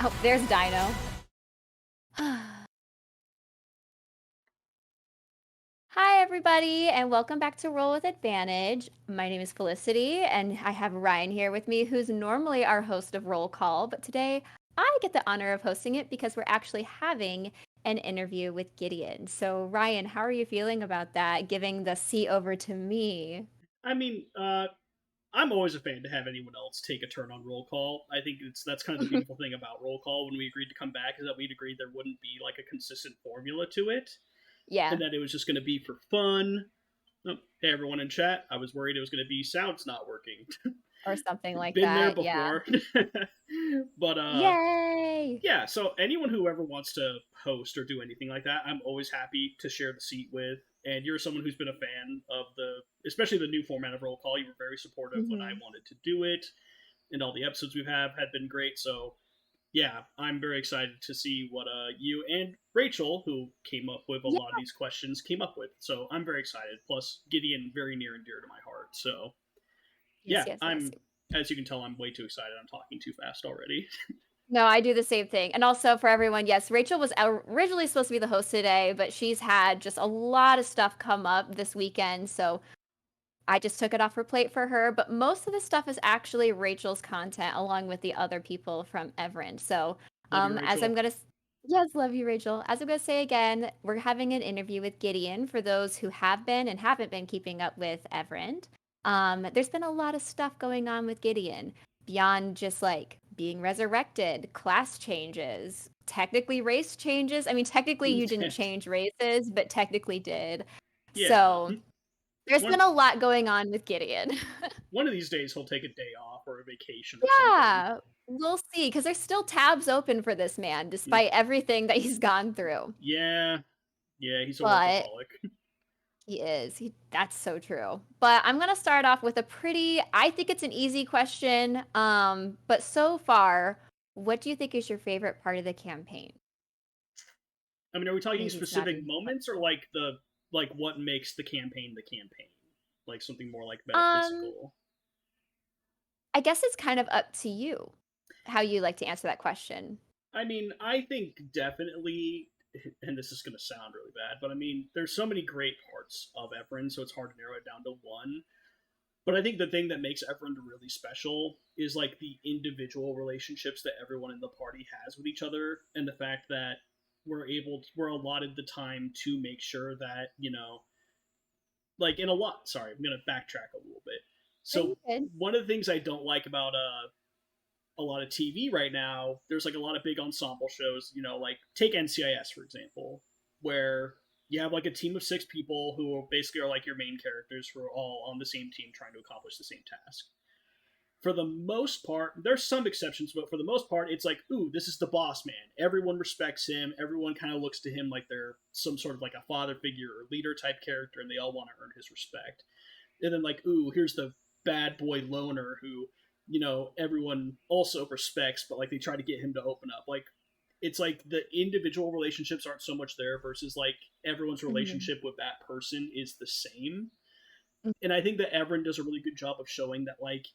Oh, there's Dino. Hi, everybody, and welcome back to Roll with Advantage. My name is Felicity, and I have Ryan here with me, who's normally our host of Roll Call, but today I get the honor of hosting it because we're actually having an interview with Gideon. So, Ryan, how are you feeling about that, giving the seat over to me? I mean, I'm always a fan to have anyone else take a turn on roll call. I think that's kind of the beautiful thing about roll call when we agreed to come back is that we'd agreed there wouldn't be like a consistent formula to it, and Yeah, that it was just going to be for fun. Oh, hey everyone in chat, I was worried it was going to be sounds not working. or something like Been there that. Yeah. before, but Yay! yeah. So anyone who ever wants to host or do anything like that, I'm always happy to share the seat with. And you're someone who's been a fan of especially the new format of roll call. You were very supportive when I Hmm. wanted to do it, and all the episodes we've had been great. So yeah, I'm very excited to see what you and Rachel, who came up with a Yeah. lot of these questions, came up with. So I'm very excited. Plus Gideon, very near and dear to my heart. So Yes, yeah, yes, yes. I'm as you can tell, I'm way too excited. I'm talking too fast already. No, I do the same thing. And also for everyone, yes, Rachel was originally supposed to be the host today, but she's had just a lot of stuff come up this weekend. So I just took it off her plate for her. But most of the stuff is actually Rachel's content along with the other people from Evrand. So, Love you, as I'm Rachel. going to, yes, love you, Rachel. As I'm going to say again, we're having an interview with Gideon for those who have been and haven't been keeping up with Evrand. There's been a lot of stuff going on with Gideon beyond just like being resurrected, class changes, technically race changes. I mean, technically you didn't change races, but technically did. Yeah. So there's been One a lot going on with Gideon. one of these days he'll take a day off or a vacation or something. Yeah, we'll see, because there's still tabs open for this man despite everything that he's gone through. Yeah, yeah, he's a But workaholic. he is. That's so true. But I'm gonna start off with I think it's an easy question. But so far, what do you think is your favorite part of the campaign? I mean, are we talking Maybe it's not an specific easy moments or question. like what makes the campaign the campaign? Like something more like Um, metaphysical. I guess it's kind of up to you how you like to answer that question. I mean, I think definitely, and this is going to sound really bad, but I mean, there's so many great parts of Evrand, so it's hard to narrow it down to one. But I think the thing that makes Evrand really special is like the individual relationships that everyone in the party has with each other, and the fact that we're allotted the time to make sure that like in a lot. Sorry, I'm gonna backtrack a little bit. Are you So good? one of the things I don't like about a lot of TV right now, there's like a lot of big ensemble shows, like take NCIS for example, where you have like a team of six people who basically are like your main characters who are all on the same team trying to accomplish the same task. For the most part, there's some exceptions, but for the most part, it's like, ooh, this is the boss man. Everyone respects him. Everyone kind of looks to him like they're some sort of like a father figure or leader type character, and they all want to earn his respect. And then like, ooh, here's the bad boy loner who everyone also respects, but like they try to get him to open up. Like it's like the individual relationships aren't so much there versus like everyone's Mhm. relationship with that person is the same. And I think that Everin does a really good job of showing that like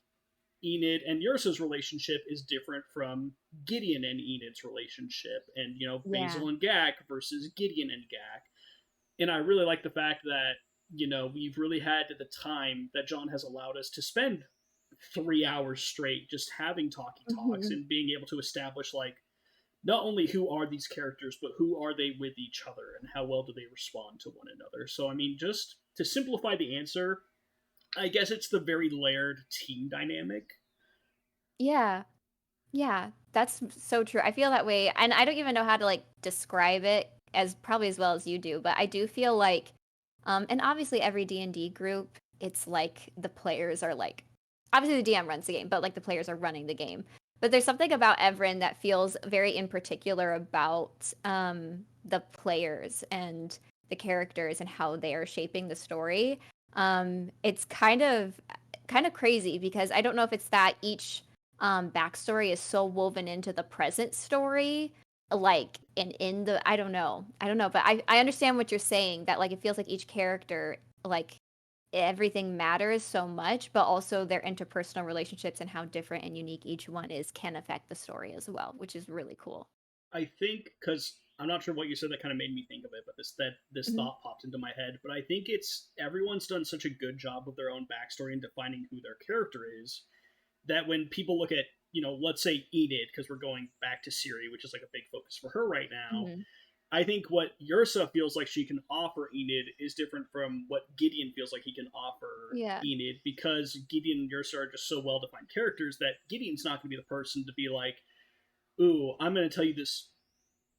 Enid and Yrsa's relationship is different from Gideon and Enid's relationship, and Yeah. Basil and Gak versus Gideon and Gak. And I really like the fact that we've really had the time that John has allowed us to spend 3 hours straight just having talkie talks Mhm. and being able to establish like not only who are these characters but who are they with each other and how well do they respond to one another. So I mean, just to simplify the answer, I guess it's the very layered team dynamic. Yeah. Yeah, that's so true. I feel that way, and I don't even know how to like describe it as probably as well as you do, but I do feel like and obviously every D&D group, it's like the players are like obviously the DM runs the game, but like the players are running the game. But there's something about Evren that feels very in particular about the players and the characters and how they are shaping the story. It's kind of crazy because I don't know if it's that each backstory is so woven into the present story like in the I don't know but I understand what you're saying that like it feels like each character like everything matters so much, but also their interpersonal relationships and how different and unique each one is can affect the story as well, which is really cool. I think because I'm not sure what you said that kind of made me think of it, but this Mhm. thought popped into my head. But I think it's everyone's done such a good job of their own backstory and defining who their character is that when people look at, let's say Enid, because we're going back to Siri, which is like a big focus for her right now. Mhm. I think what Ursa feels like she can offer Enid is different from what Gideon feels like he can offer Yeah. Enid, because Gideon and Ursa are just so well defined characters that Gideon's not going to be the person to be like, ooh, I'm going to tell you this,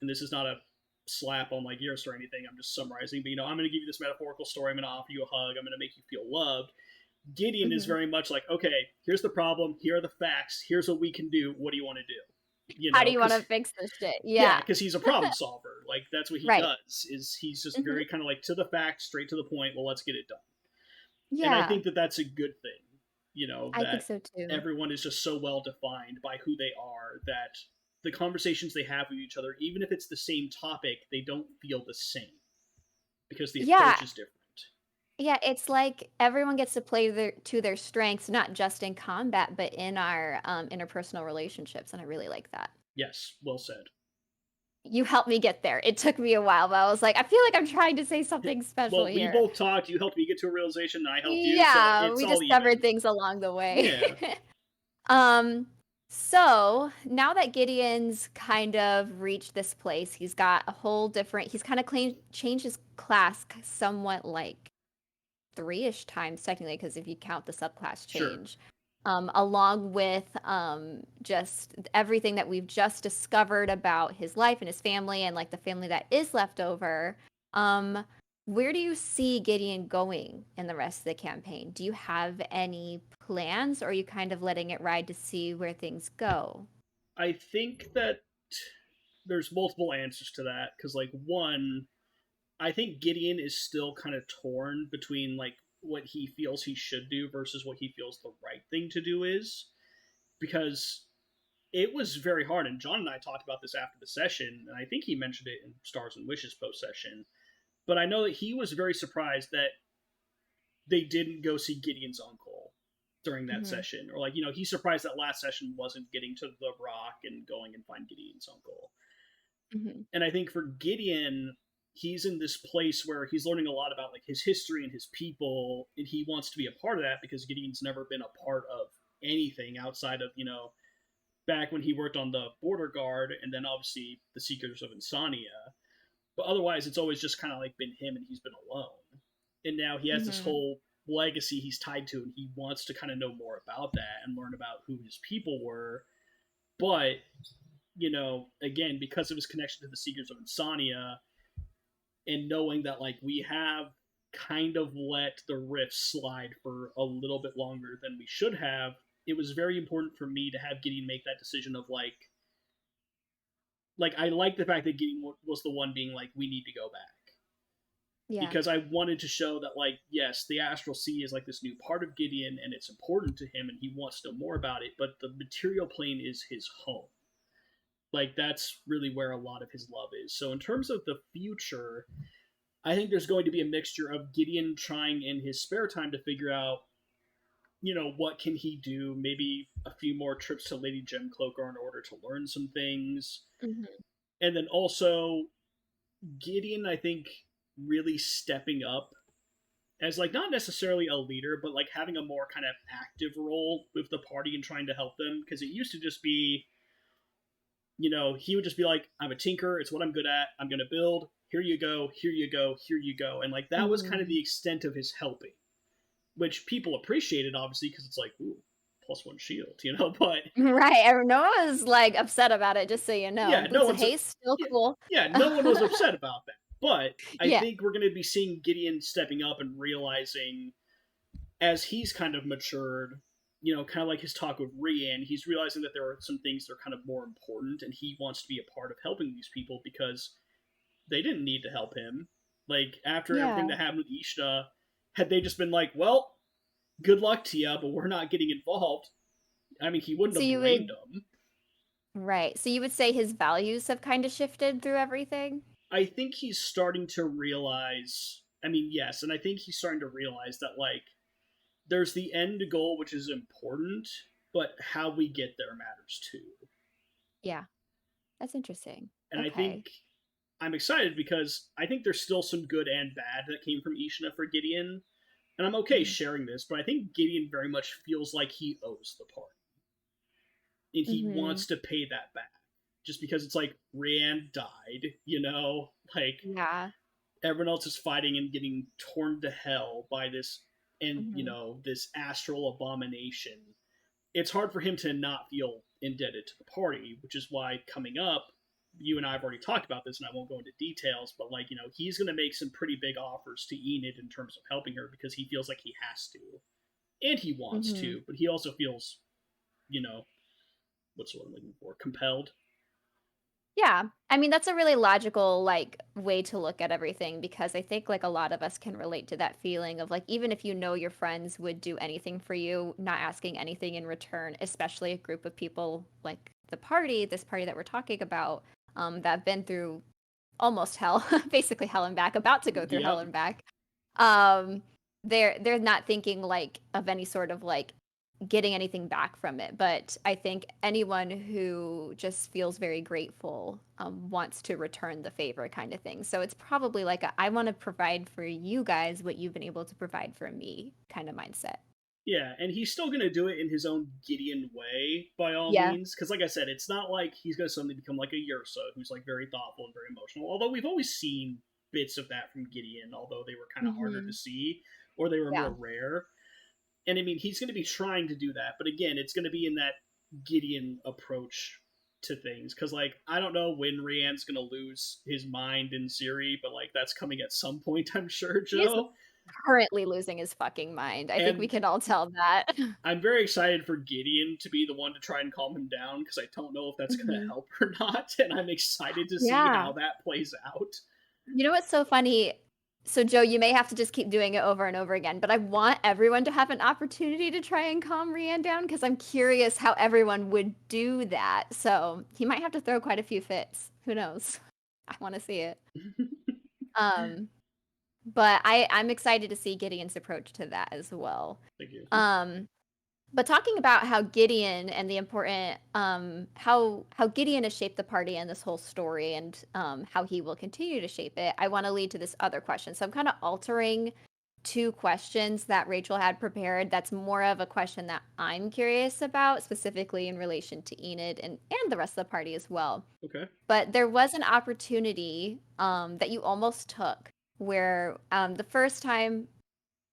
and this is not a slap on like Ursa or anything. I'm just summarizing, but I'm going to give you this metaphorical story. I'm going to offer you a hug. I'm going to make you feel loved. Gideon is Mhm. very much like, okay, here's the problem. Here are the facts. Here's what we can do. What do you want to do? How do you want Because to fix this shit? yeah, Yeah. because he's a problem solver. Like that's what he Right. does. Is he's just Mhm. very kind of like to the facts, straight to the point. Well, let's get it done. And I Yeah. think that that's a good thing. I think That so too. everyone is just so well defined by who they are that the conversations they have with each other, even if it's the same topic, they don't feel the same because the Yeah. approach is different. Yeah, it's like everyone gets to play their strengths, not just in combat, but in our interpersonal relationships, and I really like that. Yes, well said. You helped me get there. It took me a while, but I was like, I feel like I'm trying to say something special Well, we here. both talked. You helped me get to a realization, and I helped you, so Yeah, it's we all discovered even. things along the way. Yeah, Um, so now that Gideon's kind of reached this place, he's got a whole different, he's kind of changed his class somewhat like three-ish times technically, because if you count the subclass sure. change, along with just everything that we've just discovered about his life and his family and like the family that is left over. Um, where do you see Gideon going in the rest of the campaign? Do you have any plans, or are you kind of letting it ride to see where things go? I think that there's multiple answers to that because, like, one, I think Gideon is still kind of torn between like what he feels he should do versus what he feels the right thing to do is, because it was very hard. And John and I talked about this after the session, and I think he mentioned it in Stars and Wishes post session. But I know that he was very surprised that they didn't go see Gideon's uncle during that Hmm. session, or like he's surprised that last session wasn't getting to the Rock and going and find Gideon's uncle. Hmm. And I think for Gideon, he's in this place where he's learning a lot about like his history and his people, and he wants to be a part of that because Gideon's never been a part of anything outside of back when he worked on the border guard and then obviously the Seekers of Insania. But otherwise, it's always just kind of like been him, and he's been alone. And now he has this Hmm. whole legacy he's tied to, and he wants to kind of know more about that and learn about who his people were. But again, because of his connection to the Seekers of Insania, and knowing that like we have kind of let the rift slide for a little bit longer than we should have, it was very important for me to have Gideon make that decision of like I like the fact that Gideon was the one being like, we need to go back, Yeah. because I wanted to show that like, yes, the Astral Sea is like this new part of Gideon and it's important to him and he wants to know more about it, but the material plane is his home. Like that's really where a lot of his love is. So in terms of the future, I think there's going to be a mixture of Gideon trying in his spare time to figure out, what can he do? Maybe a few more trips to Lady Gemcloaker in order to learn some things. Hmm. And then also Gideon, I think, really stepping up as like not necessarily a leader, but like having a more kind of active role with the party and trying to help them. Because it used to just be, he would just be like, I'm a tinker, it's what I'm good at, I'm gonna build, here you go, here you go, here you go. And like that was kind of Hmm. the extent of his helping, which people appreciated obviously because it's like, ooh, +1 shield, but Right. No one was like upset about it, just so you know. yeah, no Boots of one's Haste, still yeah, cool. yeah, no one was upset about that. But I Yeah. think we're gonna be seeing Gideon stepping up and realizing as he's kind of matured, kind of like his talk with Rian, he's realizing that there are some things that are kind of more important, and he wants to be a part of helping these people because they didn't need to help him. Like after everything Yeah. that happened with Ishta, had they just been like, "Well, good luck to you, but we're not getting involved," I mean, he wouldn't So have you blamed would them. Right. So you would say his values have kind of shifted through everything? I think he's starting to realize. I mean, yes, and I think he's starting to realize that like there's the end goal, which is important, but how we get there matters too. Yeah, that's interesting. And I think Okay. I'm excited because I think there's still some good and bad that came from Ishina for Gideon, and I'm okay Mhm. sharing this, but I think Gideon very much feels like he owes the party, and he wants Mhm. to pay that back. Just because it's like Rand died, you know, like Yeah. everyone else is fighting and getting torn to hell by this, and you Mhm. know, this astral abomination. It's hard for him to not feel indebted to the party, which is why coming up, you and I have already talked about this, and I won't go into details, but like, you know, he's going to make some pretty big offers to Enid in terms of helping her because he feels like he has to, and he wants Mhm. to, but he also feels, you know, what's what I'm looking for, compelled. Yeah. I mean, that's a really logical, like, way to look at everything because I think, like, a lot of us can relate to that feeling of, like, even if you know your friends would do anything for you, not asking anything in return, especially a group of people like this party that we're talking about, that have been through almost hell, basically hell and back, about to go through hell Yep. and back. Um, they're not thinking like of any sort of like getting anything back from it. But I think anyone who just feels very grateful wants to return the favor kind of thing. So it's probably like I want to provide for you guys what you've been able to provide for me kind of mindset. Yeah, and he's still going to do it in his own Gideon way, by all Yeah. means. Because, like I said, it's not like he's going to suddenly become like a Ursa, who's like very thoughtful and very emotional. Although we've always seen bits of that from Gideon, although they were kind of harder to Hmm. see or they were more Yeah. rare. And I mean, he's going to be trying to do that, but again, it's going to be in that Gideon approach to things. Because, like, I don't know when Rian's going to lose his mind in Siri, but like that's coming at some point, I'm sure, He is Joe. currently losing his fucking mind. I think we And can all tell that. I'm very excited for Gideon to be the one to try and calm him down because I don't know if that's going to Mhm. help or not, and I'm excited to see Yeah. how that plays out. You know what's so funny? So, Joe, you may have to just keep doing it over and over again, but I want everyone to have an opportunity to try and calm Rian down because I'm curious how everyone would do that. So, he might have to throw quite a few fits. Who knows? I want to see it. Um, but I'm excited to see Gideon's approach to that as well. Thank you. Um, but talking about how Gideon and the important how Gideon has shaped the party and this whole story and how he will continue to shape it, I want to lead to this other question. So I'm kind of altering two questions that Rachel had prepared. That's more of a question that I'm curious about, specifically in relation to Enid and the rest of the party as well. Okay. But there was an opportunity that you almost took where the first time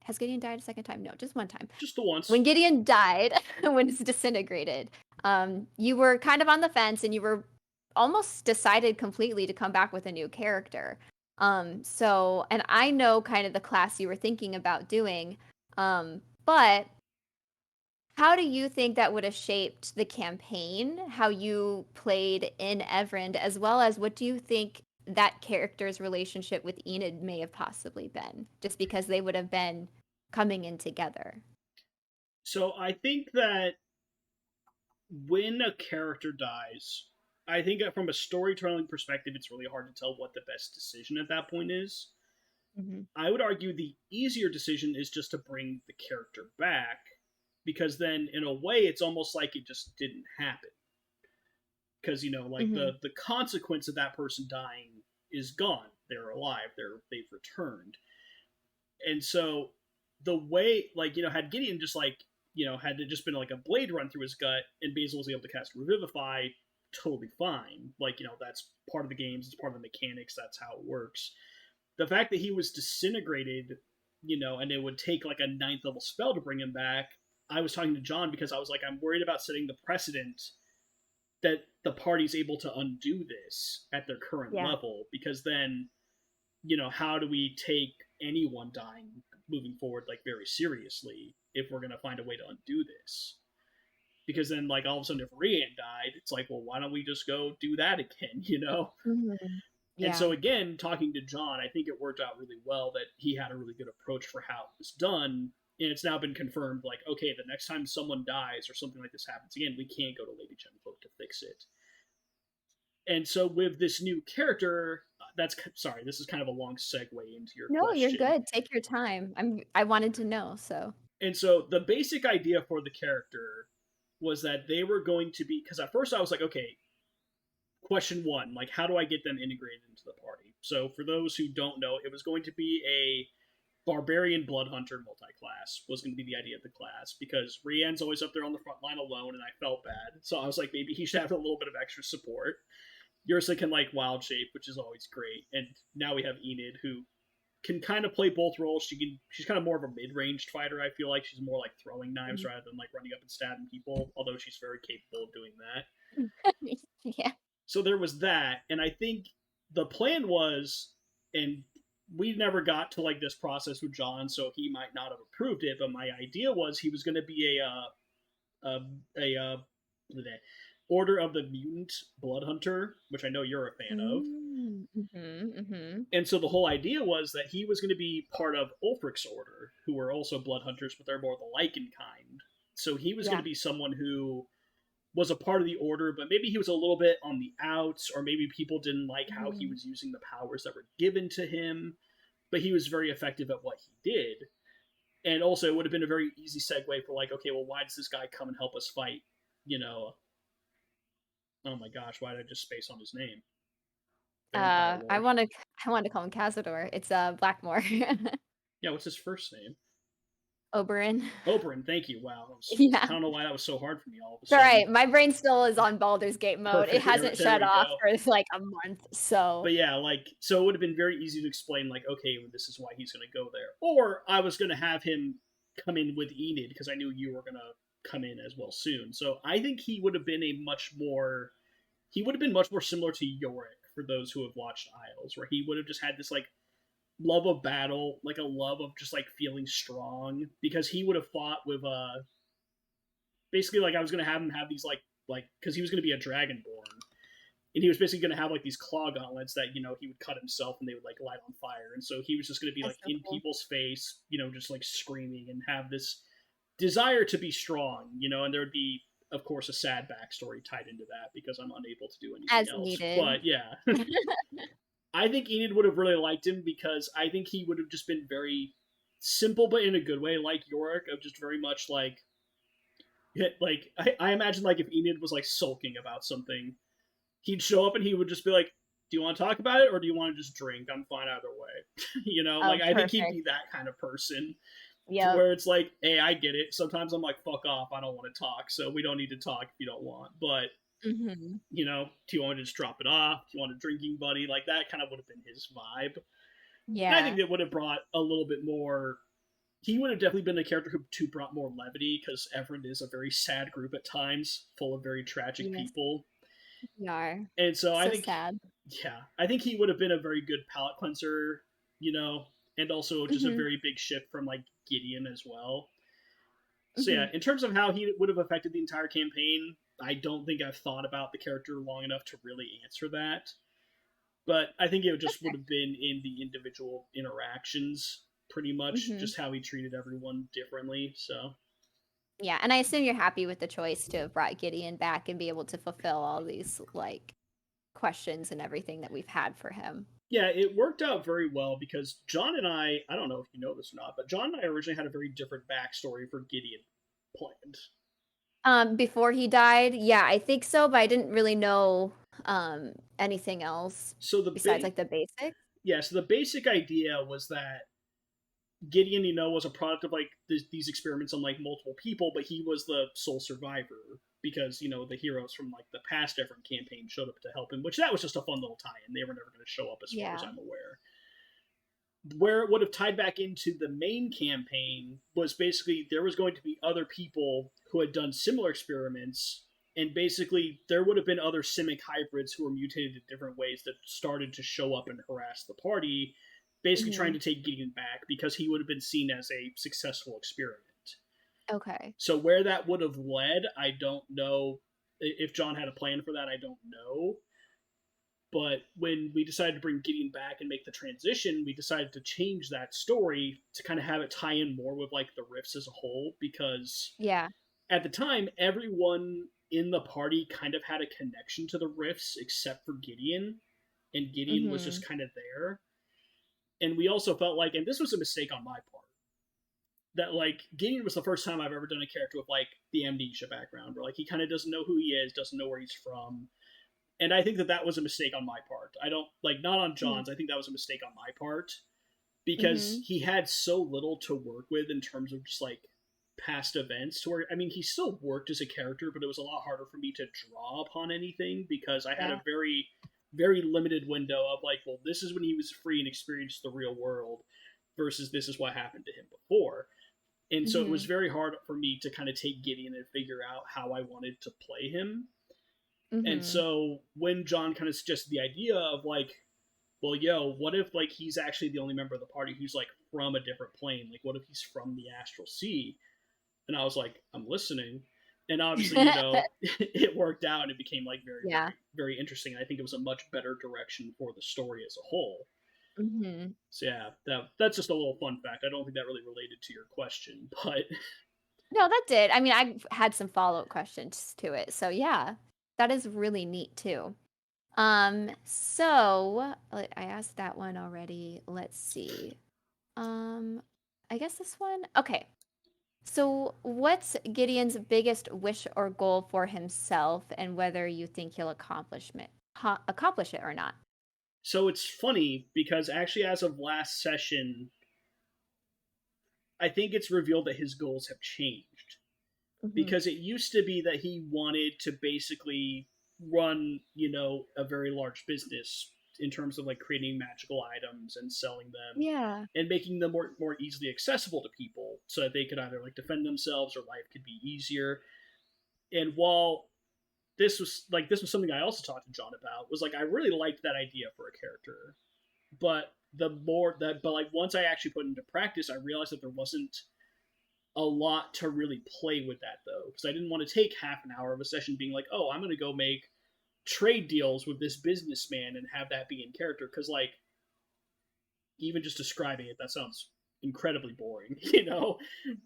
has Gideon died a second time? No, just one time Just the once. when Gideon died, when it's disintegrated, you were kind of on the fence and you were almost decided completely to come back with a new character. And I know kind of the class you were thinking about doing, but how do you think that would have shaped the campaign, how you played in Evrand, as well as what do you think that character's relationship with Enid may have possibly been, just because they would have been coming in together? So I think that when a character dies, I think that from a storytelling perspective, it's really hard to tell what the best decision at that point is. Mhm. I would argue the easier decision is just to bring the character back, because then, in a way, it's almost like it just didn't happen. Because you know, like Mhm. the consequence of that person dying is gone. They're alive. They've returned. And so the way, like, you know, had Gideon just like, you know, had it just been like a blade run through his gut and Basil was able to cast Revivify, totally fine. Like, you know, that's part of the games, it's part of the mechanics, that's how it works. The fact that he was disintegrated, you know, and it would take like a ninth level spell to bring him back. I was talking to John because I was like, I'm worried about setting the precedent that the party's able to undo this at their current Yeah. level, because then, you know, how do we take anyone dying moving forward like very seriously if we're gonna find a way to undo this? Because then, like, all of a sudden, if Rian died, it's like, well, why don't we just go do that again, you know? Mhm. And Yeah. so, again, talking to John, I think it worked out really well that he had a really good approach for how it was done. And it's now been confirmed, like, okay, the next time someone dies or something like this happens again, we can't go to Lady Chenfolk to fix it. And so with this new character, that's sorry. This is kind of a long segue into your No, you're question. good. Take your time. I wanted to know, so. And so the basic idea for the character was that they were going to be, because at first I was like, okay, question one, like how do I get them integrated into the party? So for those who don't know, it was going to be a barbarian blood hunter multi-class was going to be the idea of the class because Rian's always up there on the front line alone, and I felt bad, so I was like, maybe he should have a little bit of extra support. Ursa can like wild shape, which is always great, and now we have Enid who can kind of play both roles. She's kind of more of a mid-ranged fighter. I feel like she's more like throwing knives Mhm. rather than like running up and stabbing people. Although she's very capable of doing that. Yeah. So there was that, and I think the plan was, and we never got to like this process with John, so he might not have approved it. But my idea was he was going to be a Order of the Mutant Blood Hunter, which I know you're a fan of. Mm, mhm, mhm. And so the whole idea was that he was going to be part of Ulfric's order, who were also blood hunters, but they're more the lichen kind. So he was going to Yeah. be someone who was a part of the order, but maybe he was a little bit on the outs, or maybe people didn't like how he Mhm. was using the powers that were given to him. But he was very effective at what he did. And also, it would have been a very easy segue for like, okay, well, why does this guy come and help us fight? You know, oh my gosh, why did I just space on his name? Vampire I Lord. wanna I wanted to call him Cazador. It's, Blackmore. Yeah, what's his first name? Oberyn. Oberyn, thank you. Wow, Yeah. I don't know why that was so hard for me all of a It's sudden. alright, my brain still is on Baldur's Gate mode. It Perfect. hasn't There shut we off go. for, like, a month, so. But yeah, like, so it would have been very easy to explain, like, okay, well, this is why he's going to go there. Or I was going to have him come in with Enid because I knew you were going to come in as well soon. So I think he would have been he would have been much more similar to Yorick for those who have watched Isles, where he would have just had this, like, love of battle, like a love of just, like, feeling strong because he would have fought with, basically, like, I was going to have him have these, because he was going to be a dragonborn, and he was basically going to have like these claw gauntlets that he would cut himself and they would like light on fire, and so he was just going to be like That's so in cool. people's face, just like screaming and have this desire to be strong, and there would be of course a sad backstory tied into that because I'm unable to do anything As else, needed. but yeah. I think Enid would have really liked him because I think he would have just been very simple but in a good way, like Yorick, of just very much like I imagine like if Enid was like sulking about something, he'd show up and he would just be like, "Do you want to talk about it or do you want to just drink? I'm fine either way." Oh, Like I think he'd perfect. be that kind of person to Yep. where it's like, "Hey, I get it. Sometimes I'm like, fuck off. I don't want to talk. So we don't need to talk if you don't want. But Mhm. do you want to just drop it off? Do you want a drinking buddy? Like that kind of would have been his vibe. And I think Yeah. that would have brought a little bit more. He would have definitely been a character who brought more levity because Evrand is a very sad group at times, full of very tragic Yes, people. we are. And so I So think, sad. yeah, I think he would have been a very good palate cleanser, and also just a Mhm, very big shift from like Gideon as well. So yeah, mhm. in terms of how he would have affected the entire campaign, I don't think I've thought about the character long enough to really answer that. But I think it just would have been in the individual interactions, pretty much, Mhm. just how he treated everyone differently. So Yeah, and I assume you're happy with the choice to have brought Gideon back and be able to fulfill all these, like, questions and everything that we've had for him. yeah, it worked out very well because John and I don't know if you know this or not, but John and I originally had a very different backstory for Gideon planned. Before he died, yeah, I think so, but I didn't really know, anything else So besides, like, the basics. so the basic idea was that Gideon, was a product of like these experiments on like multiple people, but he was the sole survivor because the heroes from like the past different campaign showed up to help him, which that was just a fun little tie-in. They were never going to show up as far as Yeah. I'm aware. Where it would have tied back into the main campaign was basically there was going to be other people who had done similar experiments, and basically there would have been other simic hybrids who were mutated in different ways that started to show up and harass the party, basically trying Mhm. to take Gideon back because he would have been seen as a successful experiment. Okay. So where that would have led, I don't know. If John had a plan for that, I don't know. But when we decided to bring Gideon back and make the transition, we decided to change that story to kind of have it tie in more with like the rifts as a whole because Yeah. at the time everyone in the party kind of had a connection to the rifts except for Gideon. and Gideon was Mm-hmm. just kind of there. And we also felt like, and this was a mistake on my part, that like Gideon was the first time I've ever done a character with like the amnesia background, where like he kind of doesn't know who he is, doesn't know where he's from, and I think that that was a mistake on my part. I don't like not on John's. I think that was a mistake on my part because Mm-hmm. he had so little to work with in terms of just like past events. To where I mean, he still worked as a character, but it was a lot harder for me to draw upon anything because I had a Yeah. very limited window of like, well, this is when he was free and experienced the real world versus this is what happened to him before. And so it Mm-hmm. was very hard for me to kind of take Gideon and figure out how I wanted to play him. And Mm-hmm. so when John kind of suggested the idea of like, well, yo, what if like he's actually the only member of the party who's like from a different plane? Like, what if he's from the astral sea? And I was like, I'm listening. And obviously, it worked out and it became like Yeah. very interesting. And I think it was a much better direction for the story as a whole. Mm-hmm. So yeah, that's just a little fun fact. I don't think that really related to your question, but No, that did. I mean, I had some follow-up questions to it. So yeah, that is really neat too. I asked that one already. Let's see. Um, I guess this one. Okay. So, what's Gideon's biggest wish or goal for himself, and whether you think he'll accomplish it or not? so it's funny because actually, as of last session, I think it's revealed that his goals have changed Hmm. because it used to be that he wanted to basically run, a very large business in terms of like creating magical items and selling them Yeah. and making them more easily accessible to people so that they could either like defend themselves or life could be easier. And while this was something I also talked to John about was like I really liked that idea for a character, but like once I actually put it into practice, I realized that there wasn't a lot to really play with that though, because I didn't want to take half an hour of a session being like, oh, I'm gonna go make trade deals with this businessman and have that be in character, because like even just describing it, that sounds incredibly boring,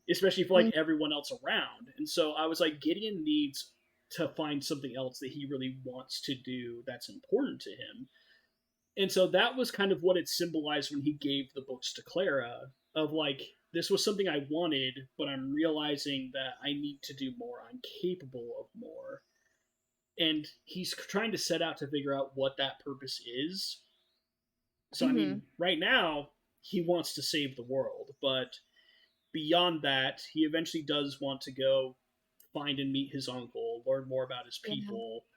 especially for like Mm. everyone else around. And so I was like, Gideon needs to find something else that he really wants to do that's important to him. And so that was kind of what it symbolized when he gave the books to Clara of like, this was something I wanted, but I'm realizing that I need to do more. I'm capable of more. And he's trying to set out to figure out what that purpose is. So, I Hmm. mean, right now, he wants to save the world, but beyond that, he eventually does want to go find and meet his uncle, learn more about his Yeah. people,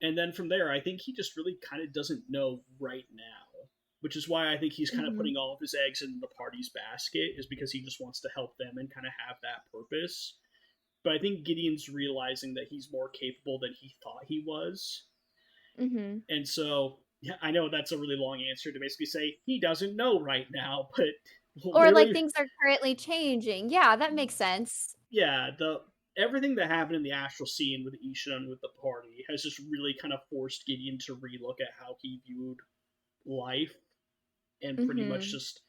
and then from there, I think he just really kind of doesn't know right now, which is why I think he's kind of Hmm. putting all of his eggs in the party's basket, is because he just wants to help them and kind of have that purpose. But I think Gideon's realizing that he's more capable than he thought he was. Hmm. And so, yeah, I know that's a really long answer to basically say he doesn't know right now, but Or like literally, things are currently changing. Yeah, that makes sense. yeah, the everything that happened in the astral scene with Isha and with the party has just really kind of forced Gideon to relook at how he viewed life and pretty much Hmm. just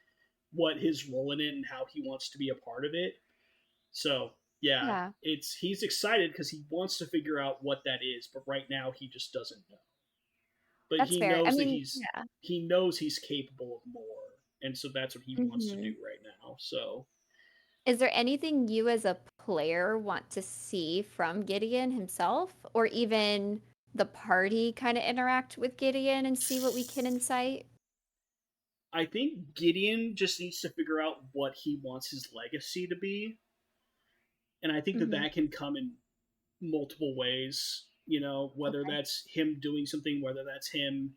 what his role in it and how he wants to be a part of it. So yeah, Yeah, it's he's excited because he wants to figure out what that is, but right now he just doesn't know. But that's he fair. I knows that mean, yeah. he knows he's capable of more, and so that's what he wants to do Hmm. right now. So Is there anything you as a player want to see from Gideon himself, or even the party kind of interact with Gideon and see what we can incite? I think Gideon just needs to figure out what he wants his legacy to be, and I think that Hmm. that can come in multiple ways. Whether Okay. that's him doing something, whether that's him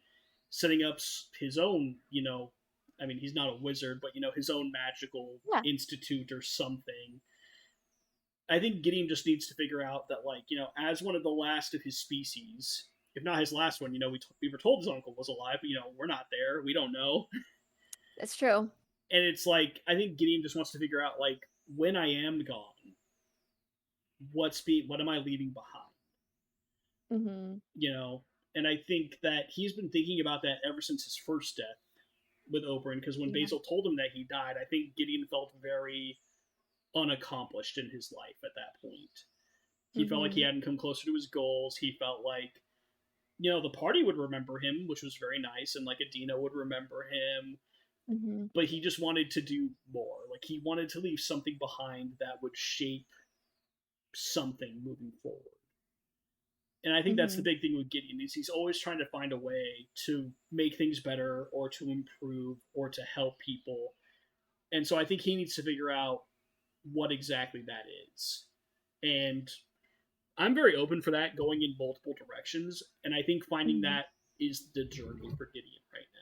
setting up his own, I mean, he's not a wizard, but his own magical Yeah. institute or something. I think Gideon just needs to figure out that, like, as one of the last of his species, if not his last one, we were told his uncle was alive, but we're not there, we don't know, That's true. and it's like I think Gideon just wants to figure out like when I am gone, what am I leaving behind? Hmm. you know. And I think that he's been thinking about that ever since his first death with Oberyn, because when Yeah. Basil told him that he died, I think Gideon felt very unaccomplished in his life at that point. He felt like he Hmm. hadn't come closer to his goals. He felt like, the party would remember him, which was very nice, and like Adina would remember him, Mm-hmm. but he just wanted to do more. Like he wanted to leave something behind that would shape something moving forward. And I think that's the Mm-hmm. big thing with Gideon is he's always trying to find a way to make things better or to improve or to help people. And so I think he needs to figure out what exactly that is. And I'm very open for that going in multiple directions. And I think finding Mm-hmm. that is the journey for Gideon right now.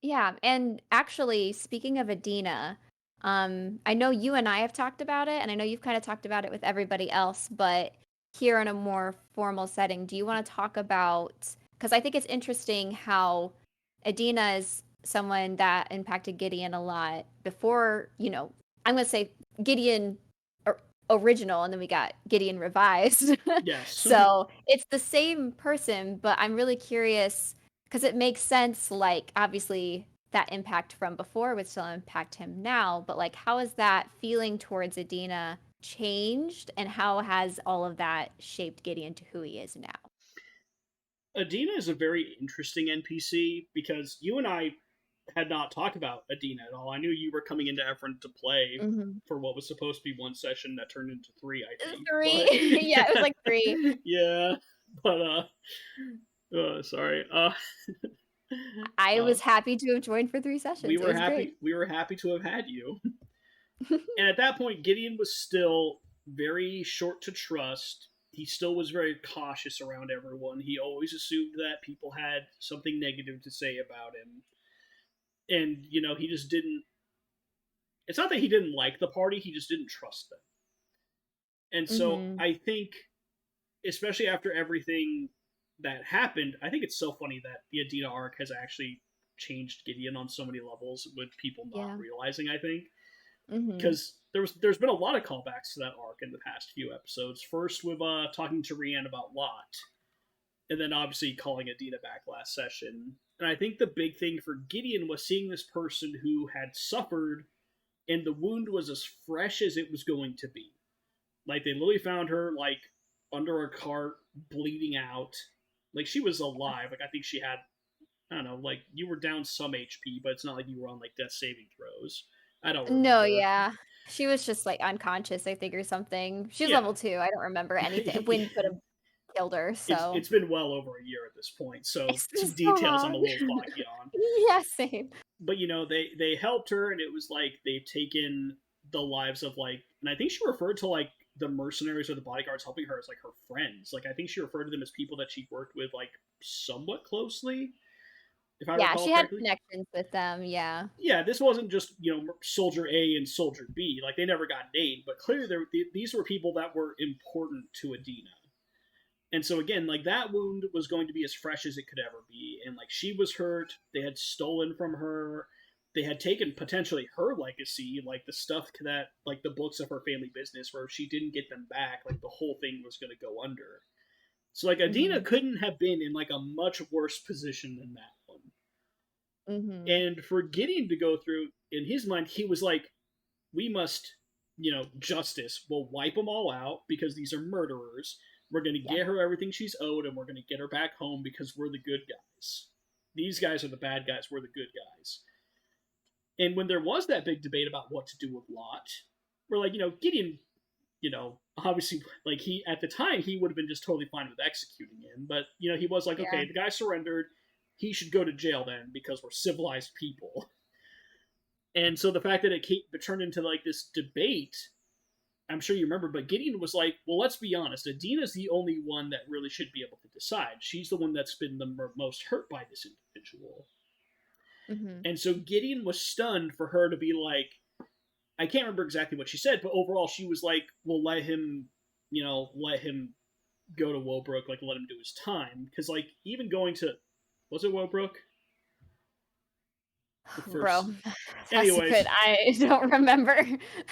Yeah, and actually, speaking of Adina, I know you and I have talked about it, and I know you've kind of talked about it with everybody else, but here in a more formal setting, do you want to talk about, because I think it's interesting how Adina is someone that impacted Gideon a lot before, I'm going to say Gideon original, and then we got Gideon revised. Yes. So it's the same person, but I'm really curious because it makes sense. Like, obviously, that impact from before would still impact him now, but like, how has that feeling towards Adina changed, and how has all of that shaped Gideon to who he is now? Adina is a very interesting NPC because you and I had not talked about Adina at all. I knew you were coming into Evrand to play Hmm. for what was supposed to be one session that turned into three, I think. Three. But Yeah, it was like three. yeah, but sorry. I Uh, was happy to have joined for three we sessions. It were was great. happy. We were happy to have had you. And at that point, Gideon was still very short to trust. He still was very cautious around everyone. He always assumed that people had something negative to say about him. And, he just didn't. It's not that he didn't like the party, he just didn't trust them. And so Hmm. I think, especially after everything that happened, I think it's so funny that the Adina arc has actually changed Gideon on so many levels with people not Yeah. realizing, I think. Hmm. Because there's been a lot of callbacks to that arc in the past few episodes. First with talking to Rianne about Lot, and then obviously calling Adina back last session. And I think the big thing for Gideon was seeing this person who had suffered, and the wound was as fresh as it was going to be. Like they literally found her like under a cart, bleeding out. Like she was alive. Like I think she had, I don't know, like you were down some HP, but it's not like you were on like death saving throws. I don't No, remember. yeah. She was just like unconscious, I think, or something. She was Yeah, level 2. I don't remember anything. Wind could have killed her, so it's been well over a year at this point, so it's been so details I'm a long. little foggy on. Yeah, same. But they helped her, and it was like they've taken the lives of like, and I think she referred to like the mercenaries or the bodyguards helping her as like her friends. Like I think she referred to them as people that she worked with like somewhat closely, if I Yeah, recall she had correctly. connections with them, yeah. Yeah, this wasn't just Soldier A and Soldier B. Like they never got named, but clearly these were people that were important to Adina. And so again, like that wound was going to be as fresh as it could ever be, and like she was hurt. They had stolen from her. They had taken potentially her legacy, like the stuff that, like the books of her family business, where if she didn't get them back, like the whole thing was going to go under. So like Adina Mhm. couldn't have been in like a much worse position than that one. Mhm. And for Gideon to go through, in his mind, he was like, we must, justice. We'll wipe them all out because these are murderers. We're going to Yeah. get her everything she's owed, and we're going to get her back home because we're the good guys. These guys are the bad guys. We're the good guys. And when there was that big debate about what to do with Lot, we're like, Gideon, obviously, like he at the time he would have been just totally fine with executing him, but he was like, Yeah. okay, the guy surrendered. He should go to jail then because we're civilized people. And so the fact that it turned into like this debate, I'm sure you remember, but Gideon was like, well, let's be honest. Adina's the only one that really should be able to decide. She's the one that's been the most hurt by this individual. Mhm. And so Gideon was stunned for her to be like, I can't remember exactly what she said, but overall she was like, well, let him go to Wobrooke, like let him do his time. Because like even going to, was it Wobrooke? The first, Bro, that's a good anyways, I don't remember.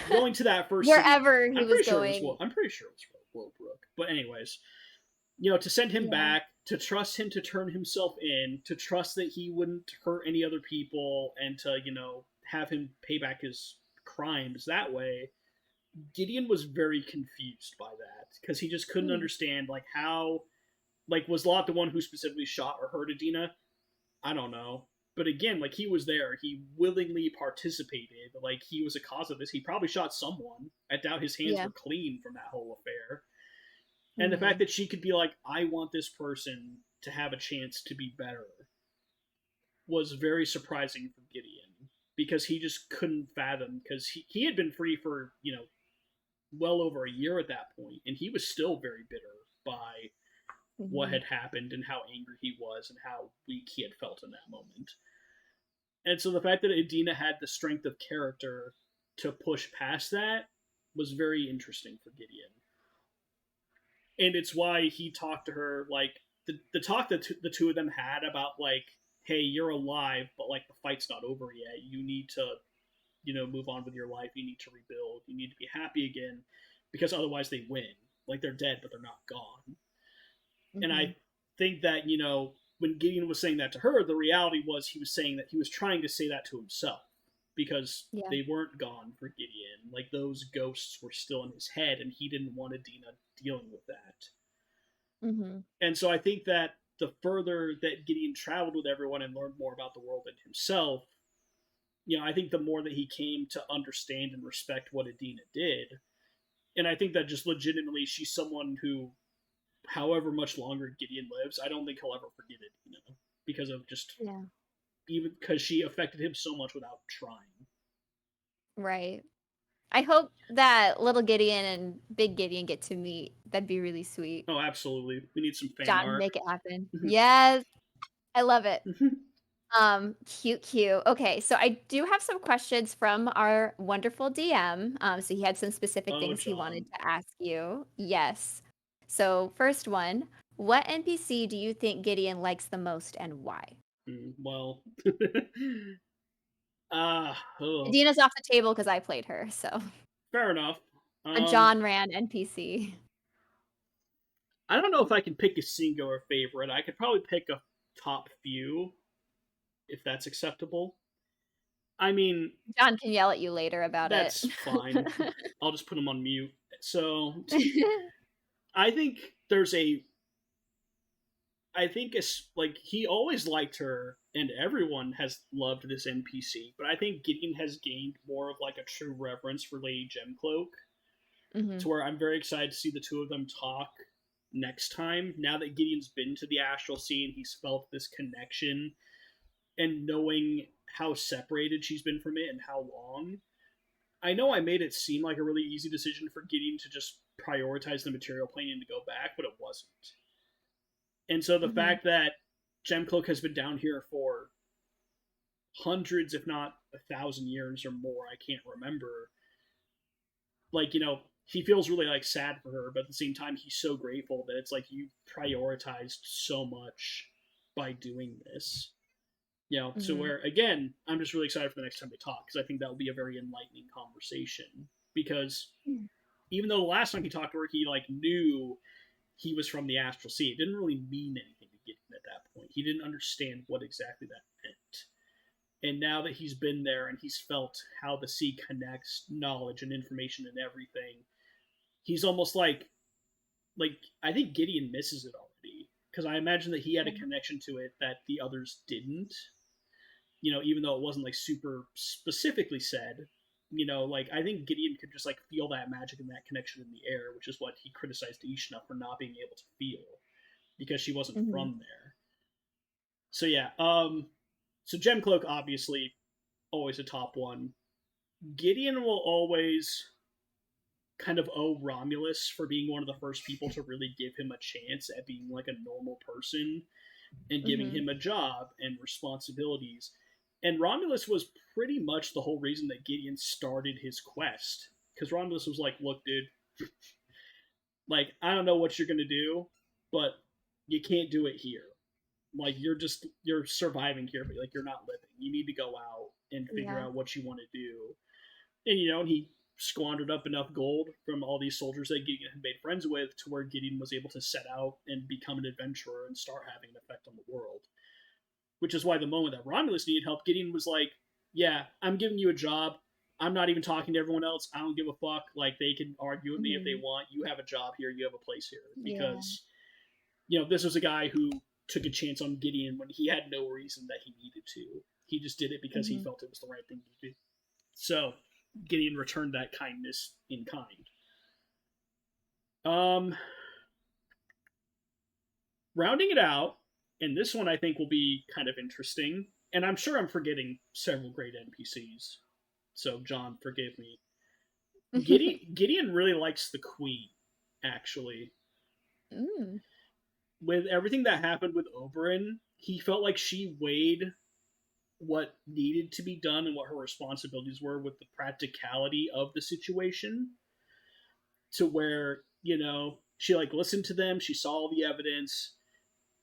going to that first city, Wherever he I'm was pretty sure it was going. I'm pretty sure it was Wobrooke. But anyways, to send him Yeah. back, to trust him to turn himself in, to trust that he wouldn't hurt any other people, and to, have him pay back his crimes that way. Gideon was very confused by that because he just couldn't Hmm. understand like how Like, was Lot the one who specifically shot or hurt Adina? I don't know. But again, like, he was there. He willingly participated. Like, he was a cause of this. He probably shot someone. I doubt his hands Yeah. were clean from that whole affair. And the fact Mhm. that she could be like, I want this person to have a chance to be better was very surprising for Gideon because he just couldn't fathom because he had been free for, well over a year at that point, and he was still very bitter by what Mhm. had happened and how angry he was and how weak he had felt in that moment. And so the fact that Adina had the strength of character to push past that was very interesting for Gideon. And it's why he talked to her like the talk that the two of them had about like, hey, you're alive, but like the fight's not over yet. You need to, move on with your life. You need to rebuild. You need to be happy again, because otherwise they win. Like they're dead, but they're not gone. And Mhm. I think that when Gideon was saying that to her, the reality was he was saying that he was trying to say that to himself because Yeah. they weren't gone for Gideon. Like those ghosts were still in his head, and he didn't want Adina dealing with that. Mhm. And so I think that the further that Gideon traveled with everyone and learned more about the world and himself, I think the more that he came to understand and respect what Adina did. And I think that just legitimately she's someone who, however much longer Gideon lives, I don't think he'll ever forget Adina because of just Yeah. even because she affected him so much without trying. Right. I hope that little Gideon and big Gideon get to meet. That'd be really sweet. Oh, absolutely. We need some fan John, art. make it happen. Yes, I love it. Cute, cute. Okay, so I do have some questions from our wonderful DM. So he had some specific Oh, things he wanted John. to ask you. Yes. So first one, what NPC do you think Gideon likes the most and why? Well, oh, Dina's off the table because I played her, so fair enough. a Um, John Rand NPC. I don't know if I can pick a singular favorite. I could probably pick a top few if that's acceptable. I mean, John can yell at you later about it. that's fine. I'll just put him on mute. So I think there's a. I think it's like he always liked her, and everyone has loved this NPC. But I think Gideon has gained more of like a true reverence for Lady Gemcloak, to Mhm, where I'm very excited to see the two of them talk next time. Now that Gideon's been to the Astral Sea and he's felt this connection, and knowing how separated she's been from it and how long, I know I made it seem like a really easy decision for Gideon to just prioritize the material plane and to go back, but it wasn't. And so the mhm, fact that Gemcloak has been down here for hundreds, if not 1,000 years or more, I can't remember. Like, he feels really like sad for her, but at the same time, he's so grateful that it's like you prioritized so much by doing this. So mhm, where again, I'm just really excited for the next time they talk because I think that will be a very enlightening conversation. Because mm, even though the last time he talked to her, he like knew he was from the astral sea, it didn't really mean anything to get him at that point. He didn't understand what exactly that meant. And now that he's been there and he's felt how the sea connects knowledge and information and everything, he's almost like I think Gideon misses it already because I imagine that he had a yeah, connection to it that the others didn't. Even though it wasn't like super specifically said, like I think Gideon could just like feel that magic and that connection in the air, which is what he criticized Ishna for not being able to feel because she wasn't mhm, from there. So yeah, so Gemcloak obviously always a top one. Gideon will always kind of owe Romulus for being one of the first people to really give him a chance at being like a normal person and giving mhm, him a job and responsibilities. And Romulus was pretty much the whole reason that Gideon started his quest. Because Romulus was like, look, dude, like, I don't know what you're going to do, but you can't do it here. Like, you're surviving here, but like, you're not living. You need to go out and figure yeah, out what you want to do. And he squandered up enough gold from all these soldiers that Gideon had made friends with to where Gideon was able to set out and become an adventurer and start having an effect on the world. Which is why the moment that Romulus needed help, Gideon was like, "Yeah, I'm giving you a job. I'm not even talking to everyone else. I don't give a fuck. Like they can argue with me if they mhm, want. You have a job here. You have a place here." yeah, Because this was a guy who took a chance on Gideon when he had no reason that he needed to. He just did it because he Mm-hmm. felt it was the right thing to do. So Gideon returned that kindness in kind. Um, Rounding it out, and this one I think will be kind of interesting, and I'm sure I'm forgetting several great NPCs. So John, forgive me. Gideon really likes the Queen, actually. Mm. With everything that happened with Oberyn, he felt like she weighed what needed to be done and what her responsibilities were with the practicality of the situation, to where she like listened to them, she saw all the evidence,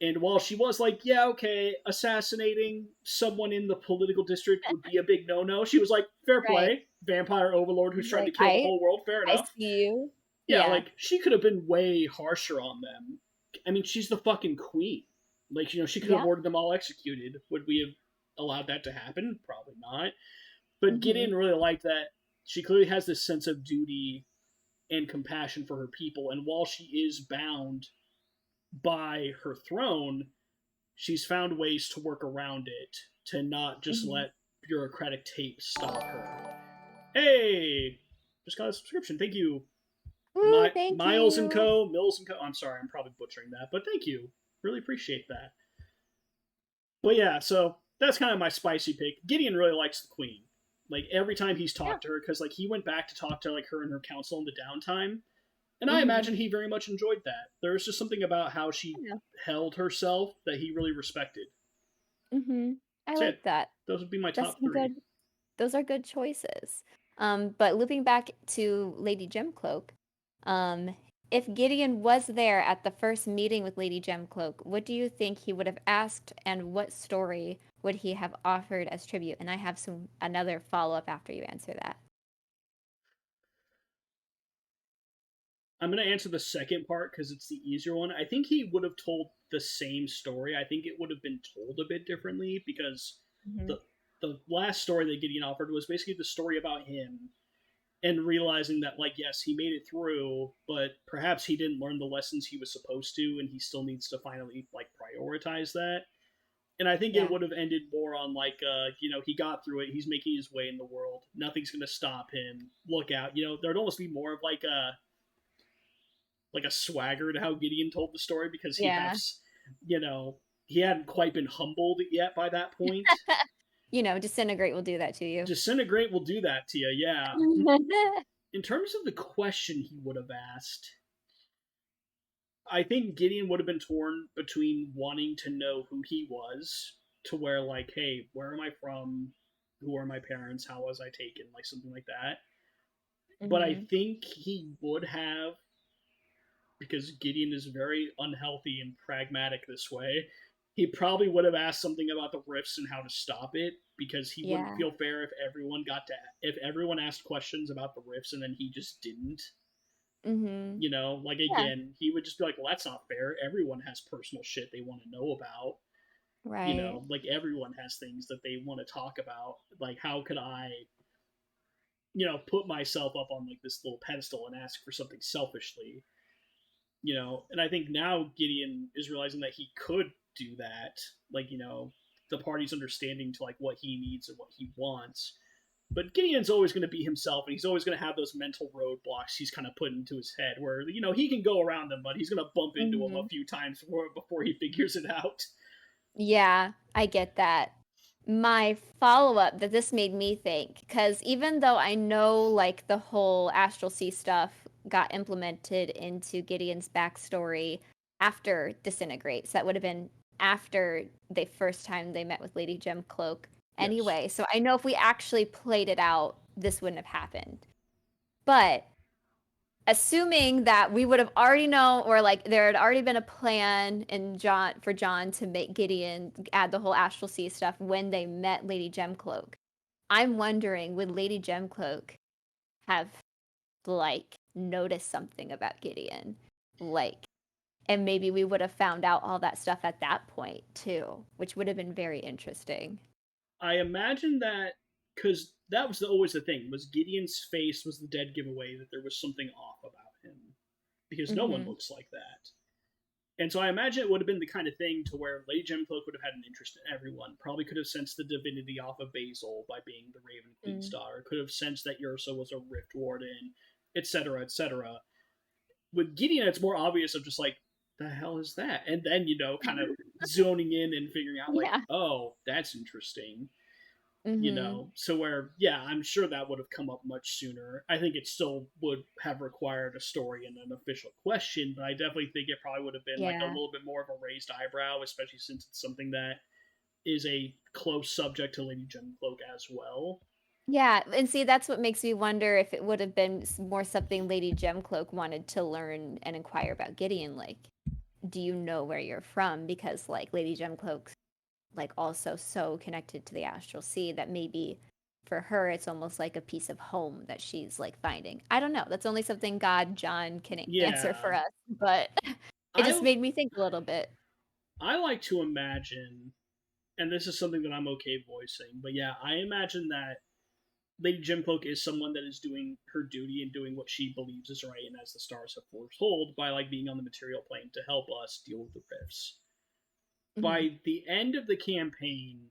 and while she was like, yeah, okay, assassinating someone in the political district would be a big no-no, she was like, fair Right. play, vampire overlord who's trying to Like kill the whole world, fair I enough. see you. Yeah, Yeah. like she could have been way harsher on them. I mean, she's the fucking queen. Like, she could have Yeah. ordered them all executed. Would we have allowed that to happen? Probably not. But Mm-hmm. Gideon really liked that she clearly has this sense of duty and compassion for her people, and while she is bound by her throne, she's found ways to work around it to not just Mm-hmm. let bureaucratic tape stop her. Hey, just got a subscription. Thank you, Ooh, thank Miles and you. Co. Mills and Co. I'm sorry, I'm probably butchering that, but thank you. Really appreciate that. But yeah, so that's kind of my spicy pick. Gideon really likes the Queen. Like every time he's Yeah. talked to her, because like he went back to talk to like her and her council in the downtime, and I Mm-hmm. imagine he very much enjoyed that. There was just something about how she Yeah. held herself that he really respected. Mm-hmm. I So yeah, like that. those would be my That's top some three. good. Those are good choices. But looping back to Lady Gemcloak, um, if Gideon was there at the first meeting with Lady Gemcloak, what do you think he would have asked, and what story would he have offered as tribute? And I have another follow-up after you answer that. I'm going to answer the second part because it's the easier one. I think he would have told the same story. I think it would have been told a bit differently because Mm-hmm. the the last story that Gideon offered was basically the story about him and realizing that like yes, he made it through, but perhaps he didn't learn the lessons he was supposed to and he still needs to finally like prioritize that. And I think it Yeah. would have ended more on like he got through it, he's making his way in the world. Nothing's going to stop him. Look out. There'd almost be more of like a swagger to how Gideon told the story because Yeah. you know, he hadn't quite been humbled yet by that point. Disintegrate will do that to you. Disintegrate will do that to you, yeah. In terms of the question he would have asked, I think Gideon would have been torn between wanting to know who he was, to where, like, hey, where am I from? Who are my parents? How was I taken? Like, something like that. But I Mm-hmm. think he would have, because Gideon is very unhealthy and pragmatic this way, he probably would have asked something about the rifts and how to stop it because he wouldn't Yeah. feel fair if everyone asked questions about the rifts and then he just didn't. Mm-hmm. Like Yeah. again, he would just be like, "Well, that's not fair. Everyone has personal shit they want to know about. Right. Like everyone has things that they want to talk about. Like, how could I, put myself up on like this little pedestal and ask for something selfishly? And I think now Gideon is realizing that he could do that. Like, the party's understanding to like what he needs and what he wants. But Gideon's always going to be himself, and he's always going to have those mental roadblocks he's kind of put into his head, where he can go around them, but he's going to bump into them Mm-hmm. a few times before he figures it out. Yeah, I get that. My follow-up that this made me think, because even though I know like the whole Astral Sea stuff got implemented into Gideon's backstory after Disintegrate, so that would have been after the first time they met with Lady Gemcloak Yes. anyway. So I know if we actually played it out, this wouldn't have happened. But assuming that we would have already known, or like there had already been a plan in John to make Gideon add the whole Astral Sea stuff when they met Lady Gemcloak. I'm wondering, would Lady Gemcloak have like noticed something about Gideon? Like, and maybe we would have found out all that stuff at that point too, which would have been very interesting. I imagine that because that was always the thing, was Gideon's face was the dead giveaway that there was something off about him because no one Mm-hmm. looks like that. And so I imagine it would have been the kind of thing to where Lady Gemcloak would have had an interest in everyone. Probably could have sensed the divinity off of Basil by being the Raven Queen's Mm. daughter. Could have sensed that Ursa was a Rift Warden, etc., etc. With Gideon, it's more obvious of just like, the hell is that? And then, kind of zoning in and figuring out like, Yeah. oh, that's interesting. Mm-hmm. So where, yeah, I'm sure that would have come up much sooner. I think it still would have required a story and an official question, but I definitely think it probably would have been like a Yeah. little bit more of a raised eyebrow, especially since it's something that is a close subject to Lady Gemcloak as well. Yeah, and see, that's what makes me wonder if it would have been more something Lady Gemcloak wanted to learn and inquire about Gideon. Like, do you know where you're from? Because like Lady Gemcloak's like also so connected to the astral sea that maybe for her it's almost like a piece of home that she's like finding. I don't know. That's only something God John can answer Yeah, for us, but it just I made me think a little bit. I like to imagine, and this is something that I'm okay voicing, but yeah, I imagine that Lady Gemcloak is someone that is doing her duty and doing what she believes is right, and as the stars have foretold, by like being on the material plane to help us deal with the rifts. Hmm. By the end of the campaign,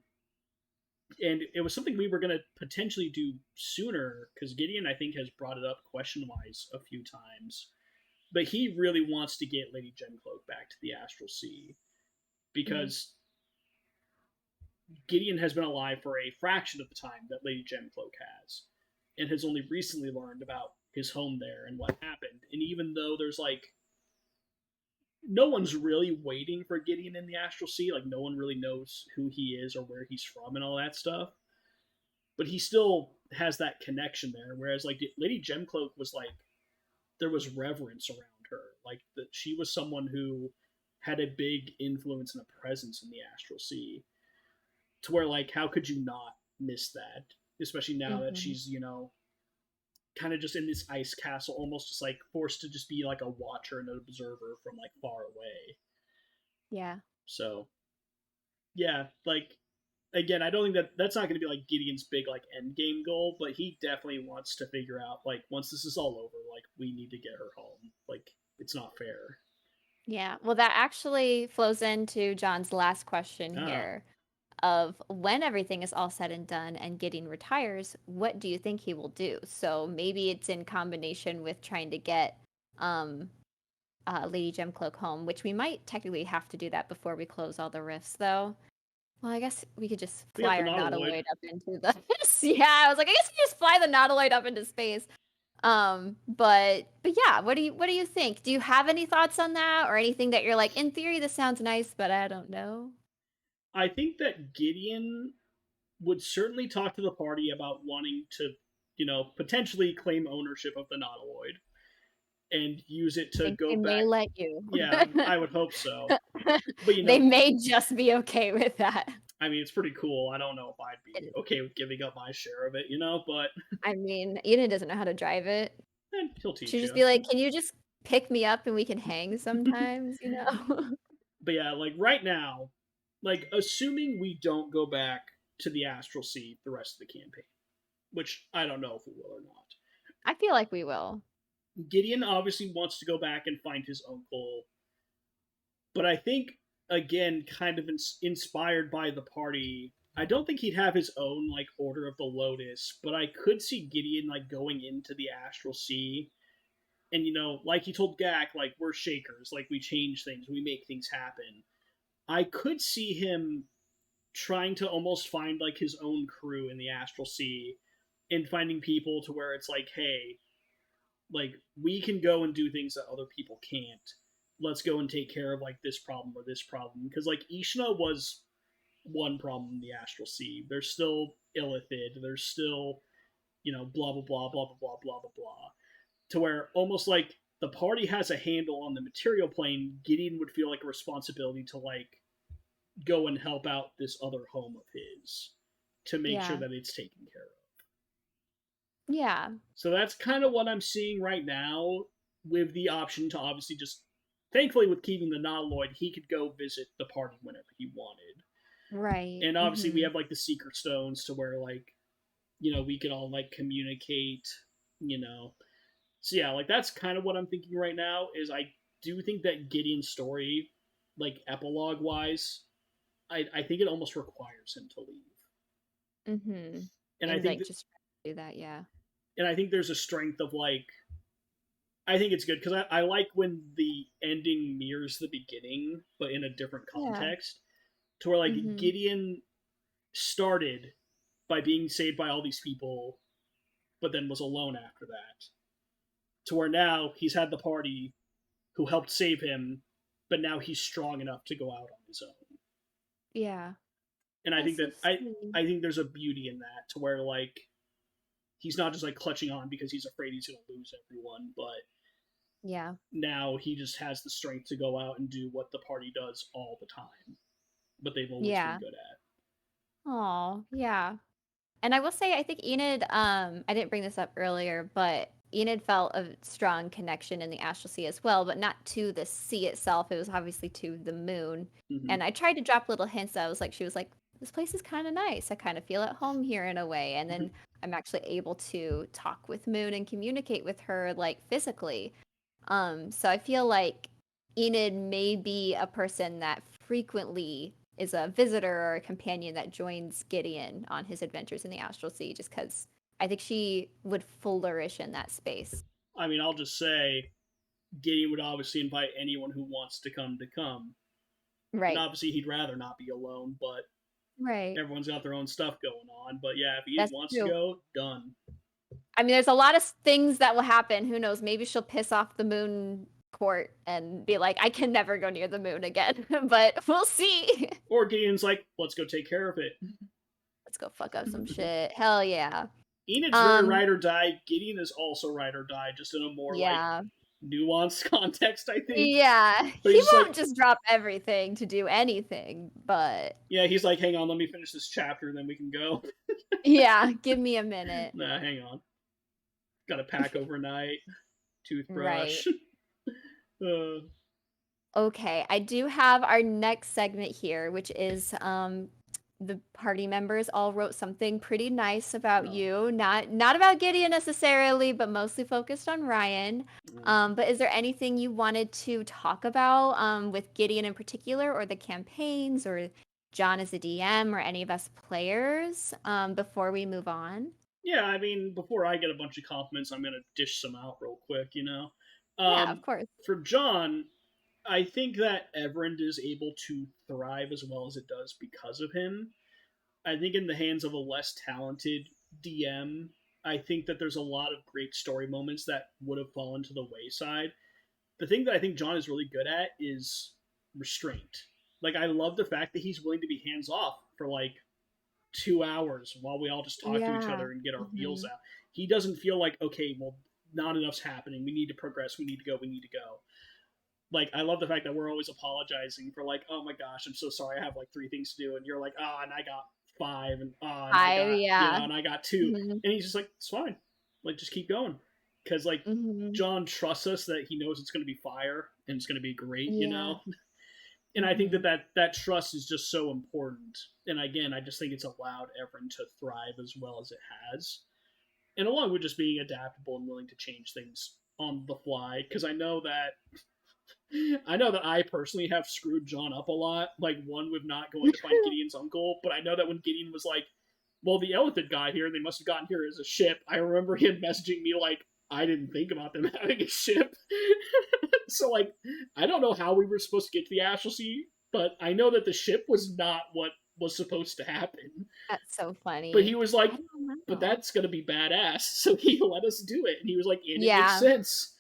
and it was something we were going to potentially do sooner because Gideon, I think, has brought it up question wise a few times, but he really wants to get Lady Gemcloak back to the Astral Sea Hmm. because Gideon has been alive for a fraction of the time that Lady Gemcloak has, and has only recently learned about his home there and what happened. And even though there's like no one's really waiting for Gideon in the Astral Sea, like no one really knows who he is or where he's from and all that stuff, but he still has that connection there. Whereas like Lady Gemcloak was like there was reverence around her, like that she was someone who had a big influence and a presence in the Astral Sea to where like how could you not miss that, especially now that Hmm. she's kind of just in this ice castle, almost just like forced to just be like a watcher and an observer from like far away. Yeah. So yeah, like again, I don't think that that's not going to be like Gideon's big like end game goal, but he definitely wants to figure out like once this is all over, like we need to get her home. Like it's not fair. Yeah. Well, that actually flows into John's last question Ah, here of when everything is all said and done and Gideon retires, what do you think he will do? So maybe it's in combination with trying to get um Lady Gemcloak home, which we might technically have to do that before we close all the rifts though. Well, I guess we could just we got fly the our Nautiloid. nautiloid up into the yeah, I was like, I guess we just fly the nautiloid up into space. But yeah, what do you think? Do you have any thoughts on that or anything that you're like, in theory this sounds nice, but I don't know? I think that Gideon would certainly talk to the party about wanting to, potentially claim ownership of the Nautiloid and use it I to think go they may back. let you. Yeah, I would hope so. But They may just be okay with that. I mean, it's pretty cool. I don't know if I'd be It- okay with giving up my share of it, but I mean, Eden doesn't know how to drive it. he'll She'd teach just you. be like, "Can you just pick me up and we can hang sometimes?" You know? But yeah, like right now, like assuming we don't go back to the Astral Sea the rest of the campaign, which I don't know if we will or not. I feel like we will. Gideon obviously wants to go back and find his uncle, but I think again, kind of inspired by the party. I don't think he'd have his own like Order of the Lotus, but I could see Gideon like going into the Astral Sea and like he told Gak, like we're shakers, like we change things, we make things happen. I could see him trying to almost find like his own crew in the Astral Sea and finding people to where it's like, hey, like we can go and do things that other people can't. Let's go and take care of like this problem or this problem because like Ishna was one problem in the Astral Sea. There's still Illithid. There's still blah blah blah blah blah blah blah blah blah. To where almost like the party has a handle on the material plane, Gideon would feel like a responsibility to like go and help out this other home of his to make sure Yeah. that it's taken care of. Yeah. So that's kind of what I'm seeing right now, with the option to obviously just, thankfully, with keeping the Nautiloid, he could go visit the party whenever he wanted. Right. And obviously, we Hmm. have like the secret stones to where like we could all like communicate. You know, so yeah, like that's kind of what I'm thinking right now. Is I do think that Gideon's story like epilogue wise, I think it almost requires him to leave. Mm-hmm. And I And think like just do that, yeah. and I think there's a strength of like I think it's good because I like when the ending mirrors the beginning, but in a different Yeah. context. To where like Mm-hmm. Gideon started by being saved by all these people, but then was alone after that. To where now he's had the party who helped save him, but now he's strong enough to go out on his own. Yeah. And I That's think so that sweet. I think there's a beauty in that to where like he's not just like clutching on because he's afraid he's going to lose everyone, but Yeah. now he just has the strength to go out and do what the party does all the time, but they've always been Yeah. good at. Oh, yeah. And I will say, I think Enid, I didn't bring this up earlier, but Enid felt a strong connection in the Astral Sea as well, but not to the sea itself. It was obviously to the moon. Mm-hmm. And I tried to drop little hints. She was like, this place is kind of nice. I kind of feel at home here in a way. And Mm-hmm. then I'm actually able to talk with Moon and communicate with her like physically. So I feel like Enid may be a person that frequently is a visitor or a companion that joins Gideon on his adventures in the Astral Sea, just because I think she would flourish in that space. I mean, I'll just say Gideon would obviously invite anyone who wants to come. And Right. obviously, he'd rather not be alone, but Right. everyone's got their own stuff going on. But yeah, if Enid That's wants to true. go, done. I mean, there's a lot of things that will happen. Who knows? Maybe she'll piss off the moon court and be like, I can never go near the moon again. But we'll see. Or Gideon's like, let's go take care of it. Let's go fuck up some shit. Hell yeah. Enid's very Um, ride or die. Gideon is also ride or die, just in a more like yeah. nuanced context, I think. Yeah, But he he's just like, won't just drop everything to do anything, but yeah, he's like, hang on, let me finish this chapter, then we can go. yeah, give me a minute. Nah, hang on. Got to pack overnight. Right. Toothbrush. uh, Okay, I do have our next segment here, which is the party members all wrote something pretty nice about no. you. Not about Gideon necessarily, but mostly focused on Ryan. But is there anything you wanted to talk about with Gideon in particular, or the campaigns, or John as a DM, or any of us players before we move on? Yeah, I mean, before I get a bunch of compliments, I'm gonna dish some out real quick. Yeah, of course. For John, I think that Evrand is able to thrive as well as it does because of him. I think in the hands of a less talented DM, I think that there's a lot of great story moments that would have fallen to the wayside. The thing that I think John is really good at is restraint. Like, I love the fact that he's willing to be hands off for like 2 hours while we all just talk to each Yeah. other and get our feels Hmm. out. He doesn't feel like, okay, well, not enough's happening. We need to progress. We need to go. We need to go. Like, I love the fact that we're always apologizing for like, oh my gosh, I'm so sorry. I have like 3 things to do, and you're like, ah, oh, and I got 5, and ah, oh, and I got Yeah. and I got 2, Hmm. and he's just like, it's fine. Like, just keep going, because like Hmm. John trusts us that he knows it's going to be fire and it's going to be great. Yeah. And I think Hmm. that trust is just so important. And again, I just think it's allowed Evrand to thrive as well as it has, and along with just being adaptable and willing to change things on the fly. Because I know that I personally have screwed John up a lot. Like, one with not going to find Gideon's uncle, but I know that when Gideon was like, "Well, the elephant got here. They must have gotten here as a ship." I remember him messaging me like, "I didn't think about them having a ship." So like, I don't know how we were supposed to get to the Astral Sea, but I know that the ship was not what was supposed to happen. That's so But he funny. was I like, don't "But know. that's gonna be badass." So he let us do it, and he was like, "And it makes Yeah, sense."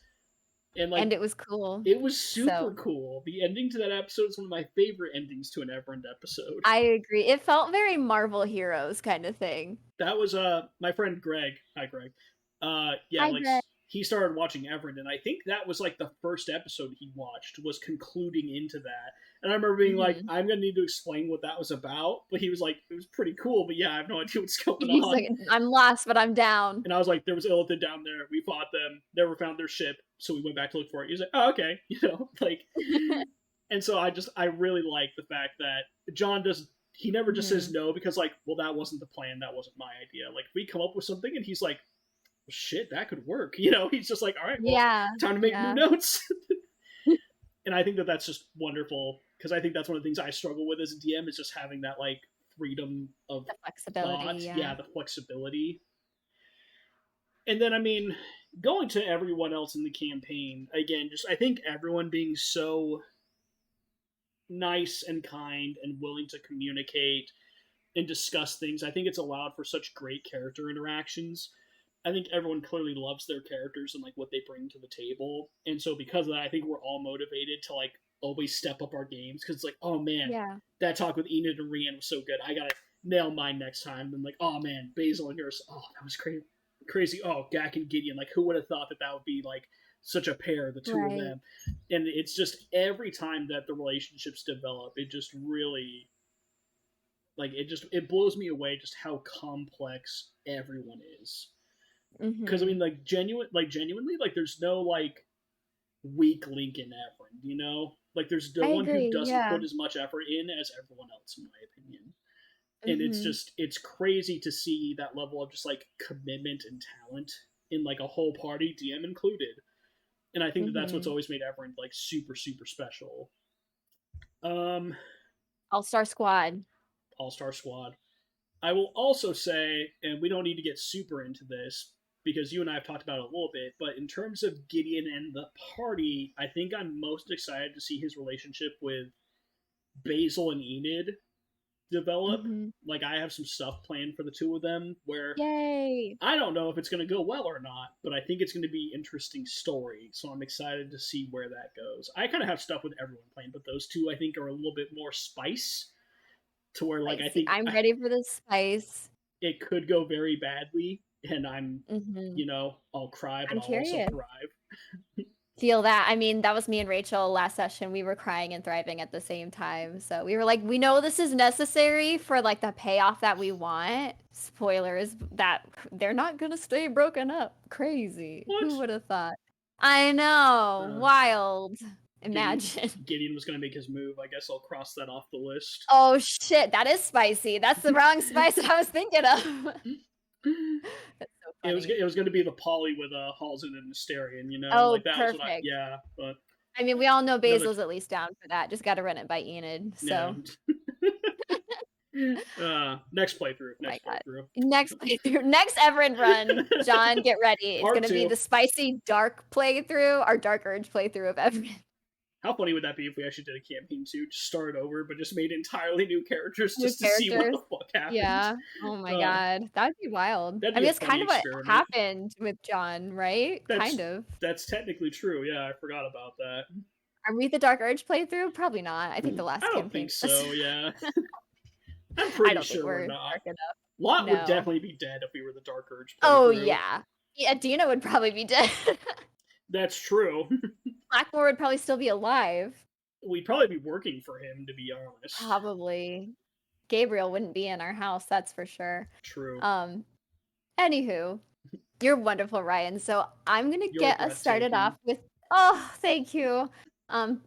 And like, and it was cool. it was So super cool. The ending to that episode is one of my favorite endings to an Evrand episode. I agree. It felt very Marvel Heroes kind of thing. That was my friend Greg. Hi Greg. Yeah, Hi, like Greg. he started watching Evrand, and I think that was like the first episode he watched was concluding into that. And I remember being like, Hmm. I'm gonna need to explain what that was about. But he was like, it was pretty cool, but yeah, I have no idea what's going He's like, on. I'm lost, but I'm down. And I was like, there was Illithid down there. We fought them. Never found their ship, so we went back to look for it. He was like, oh okay, like. And so I really like the fact that John does. He never just says Hmm. no because like, well, that wasn't the plan. That wasn't my idea. Like, if we come up with something, and he's like, well, shit, that could work. He's just like, all right, well, Yeah, time to make new yeah. notes. And I think that that's just wonderful because I think that's one of the things I struggle with as a DM is just having that like freedom of The flexibility, thought. yeah. Yeah, the flexibility. And then I mean, going to everyone else in the campaign again, just I think everyone being so nice and kind and willing to communicate and discuss things. I think it's allowed for such great character interactions. I think everyone clearly loves their characters and like what they bring to the table, and so because of that, I think we're all motivated to like always step up our games because it's like, oh man, Yeah. that talk with Enid and Rian was so good. I gotta nail mine next time. And like, oh man, Basil and yours, oh that was crazy, crazy. Oh, Gak and Gideon, like who would have thought that that would be like such a pair, the two of Right. them. And it's just every time that the relationships develop, it just really like it blows me away just how complex everyone is. Because I Mm-hmm. mean, genuinely, like there's no like weak link in Evrand, you know? Like there's no I one who agree, doesn't yeah. put as much effort in as everyone else, in my opinion. And Mm-hmm. it's crazy to see that level of just like commitment and talent in like a whole party, DM included. And I think that that's what's Mm-hmm. always made Evrand like super super special. Um, All-Star Squad. All Star Squad. I will also say, and we don't need to get super into this because you and I have talked about it a little bit, but in terms of Gideon and the party, I think I'm most excited to see his relationship with Basil and Enid develop. Mm-hmm. Like, I have some stuff planned for the two of them where Yay. I don't know if it's going to go well or not, but I think it's going to be an interesting story. So I'm excited to see where that goes. I kind of have stuff with everyone planned, but those two I think are a little bit more spice to where, like, I Spicy. think I'm ready for the spice. it could go very badly, and Mm-hmm. I'll cry, but I'm I'll also curious. thrive. Feel that. I mean, that was me and Rachel last session. We were crying and thriving at the same time. So we were like, we know this is necessary for like the payoff that we want. Spoilers, that they're not gonna stay broken up. Crazy. What? Who would have thought? I know. Uh, Wild. Gideon Imagine. Gideon was going to make his move. I guess I'll cross that off the list. Oh shit, that is spicy. That's the wrong spice that I was thinking of. That's so funny. It was going to be the poly with Halsey and Mysterian, you know, like Oh, that was what I perfect. yeah, but I mean, we all know another Basil's at least down for that. Just got to run it by Enid. yeah. So, Next playthrough, oh my next god. playthrough. Next playthrough, next Evrand run. John, get ready. It's Part gonna be two. the spicy dark playthrough, our dark urge playthrough of Evrand. How funny would that be if we actually did a campaign two, just started over, but just made entirely new characters New just to see what the characters. fuck happened? Yeah. Oh my Uh, god. That'd be wild. that'd I be mean, a it's kind funny of what experiment. happened with John, right? Kind That's of. that's technically true. Yeah, I forgot about that. Are we the dark urge playthrough? Probably not. I think the I last don't think campaign was. so. Yeah, I'm I pretty don't think sure we're we're not. dark enough. Lot would No. definitely be dead if we were the Dark Urge Oh playthrough. yeah. Yeah, Dina would probably be dead. That's true. Blackmore would probably still be alive. We'd probably be working for him, to be honest. Probably. Gabriel wouldn't be in our house, that's for sure. True. Um, Anywho, you're wonderful, Ryan. So I'm gonna You're get us started off breathtaking. with oh, thank you. Um,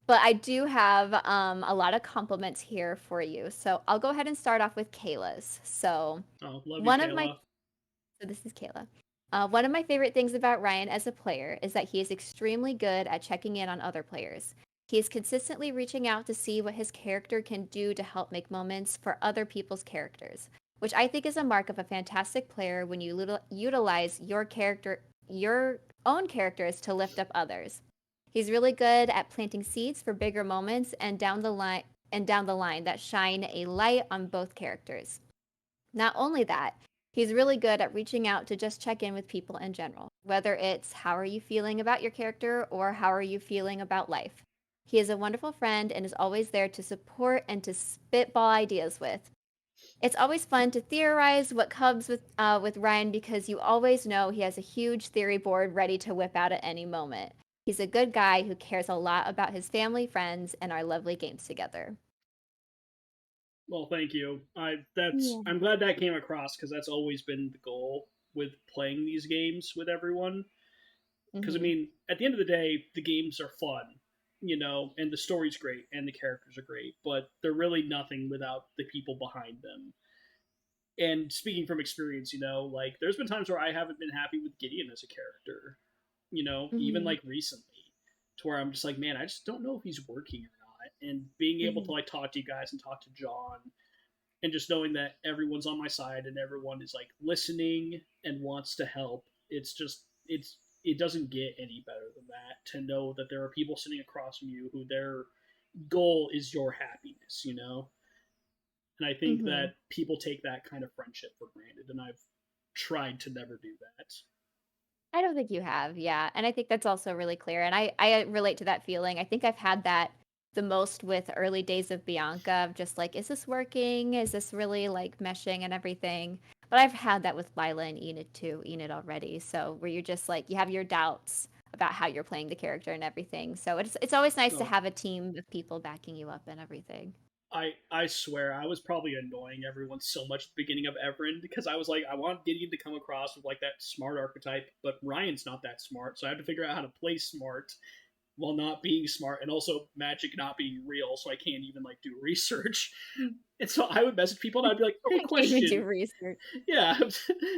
but I do have a lot of compliments here for you. So I'll go ahead and start off with Kayla's. So Oh, love you, one of my Kayla. so this is Kayla. One of my favorite things about Ryan as a player is that he is extremely good at checking in on other players. He is consistently reaching out to see what his character can do to help make moments for other people's characters, which I think is a mark of a fantastic player when you utilize your own characters to lift up others. He's really good at planting seeds for bigger moments down the line that shine a light on both characters. Not only that, he's really good at reaching out to just check in with people in general, whether it's how are you feeling about your character or how are you feeling about life. He is a wonderful friend and is always there to support and to spitball ideas with. It's always fun to theorize what comes with Ryan because you always know he has a huge theory board ready to whip out at any moment. He's a good guy who cares a lot about his family, friends, and our lovely games together. Well, thank you. Yeah. I'm glad that came across because that's always been the goal with playing these games with everyone. Because I Mm-hmm. mean, at the end of the day, the games are fun, you know, and the story's great and the characters are great, but they're really nothing without the people behind them. And speaking from experience, you know, like there's been times where I haven't been happy with Gideon as a character, you know, even Mm-hmm. like recently. to where I'm just like, man, I just don't know if he's working or not. And being able to Mhm. like talk to you guys and talk to John, and just knowing that everyone's on my side and everyone is like listening and wants to help, it doesn't get any better than that, to know that there are people sitting across from you who their goal is your happiness, you know? And I think Mhm. that people take that kind of friendship for granted, and I've tried to never do that. I don't think you have, yeah, and I think that's also really clear, and I relate to that feeling. I think I've had that the most with early days of Bianca, of just like, "Is this working? Is this really, like, meshing and everything?" But I've had that with Lila and Enid too, Enid already, so where you're just like, you have your doubts about how you're playing the character and everything, so it's always nice to So have a team of people backing you up and everything. I swear I was probably annoying everyone so much at the beginning of Evrand, because I was like, I want Gideon to come across with like that smart archetype, but Ryan's not that smart, so I had to figure out how to play smart while not being smart, and also magic not being real, so I can't even like do research. And so I would message people and I'd be like, quick I can't even do question. research. Yeah.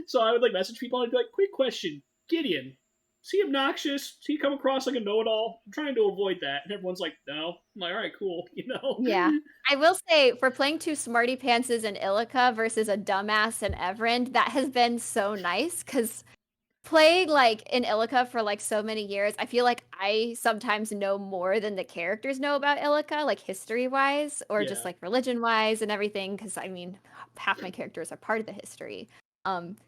So I would like message people and I'd be like, quick question. Gideon, is he obnoxious? Does he come across like a know it all? I'm trying to avoid that. And everyone's like, no. I'm like, all right, cool. You know? Yeah. I will say, for playing 2 smarty pantses in Illica versus a dumbass in Evrand, that has been so nice, because playing, like, in Illica for, like, so many years, I feel like I sometimes know more than the characters know about Illica, like, history-wise, or just, Yeah. like, religion-wise and everything. Because I mean, half my characters are part of the history.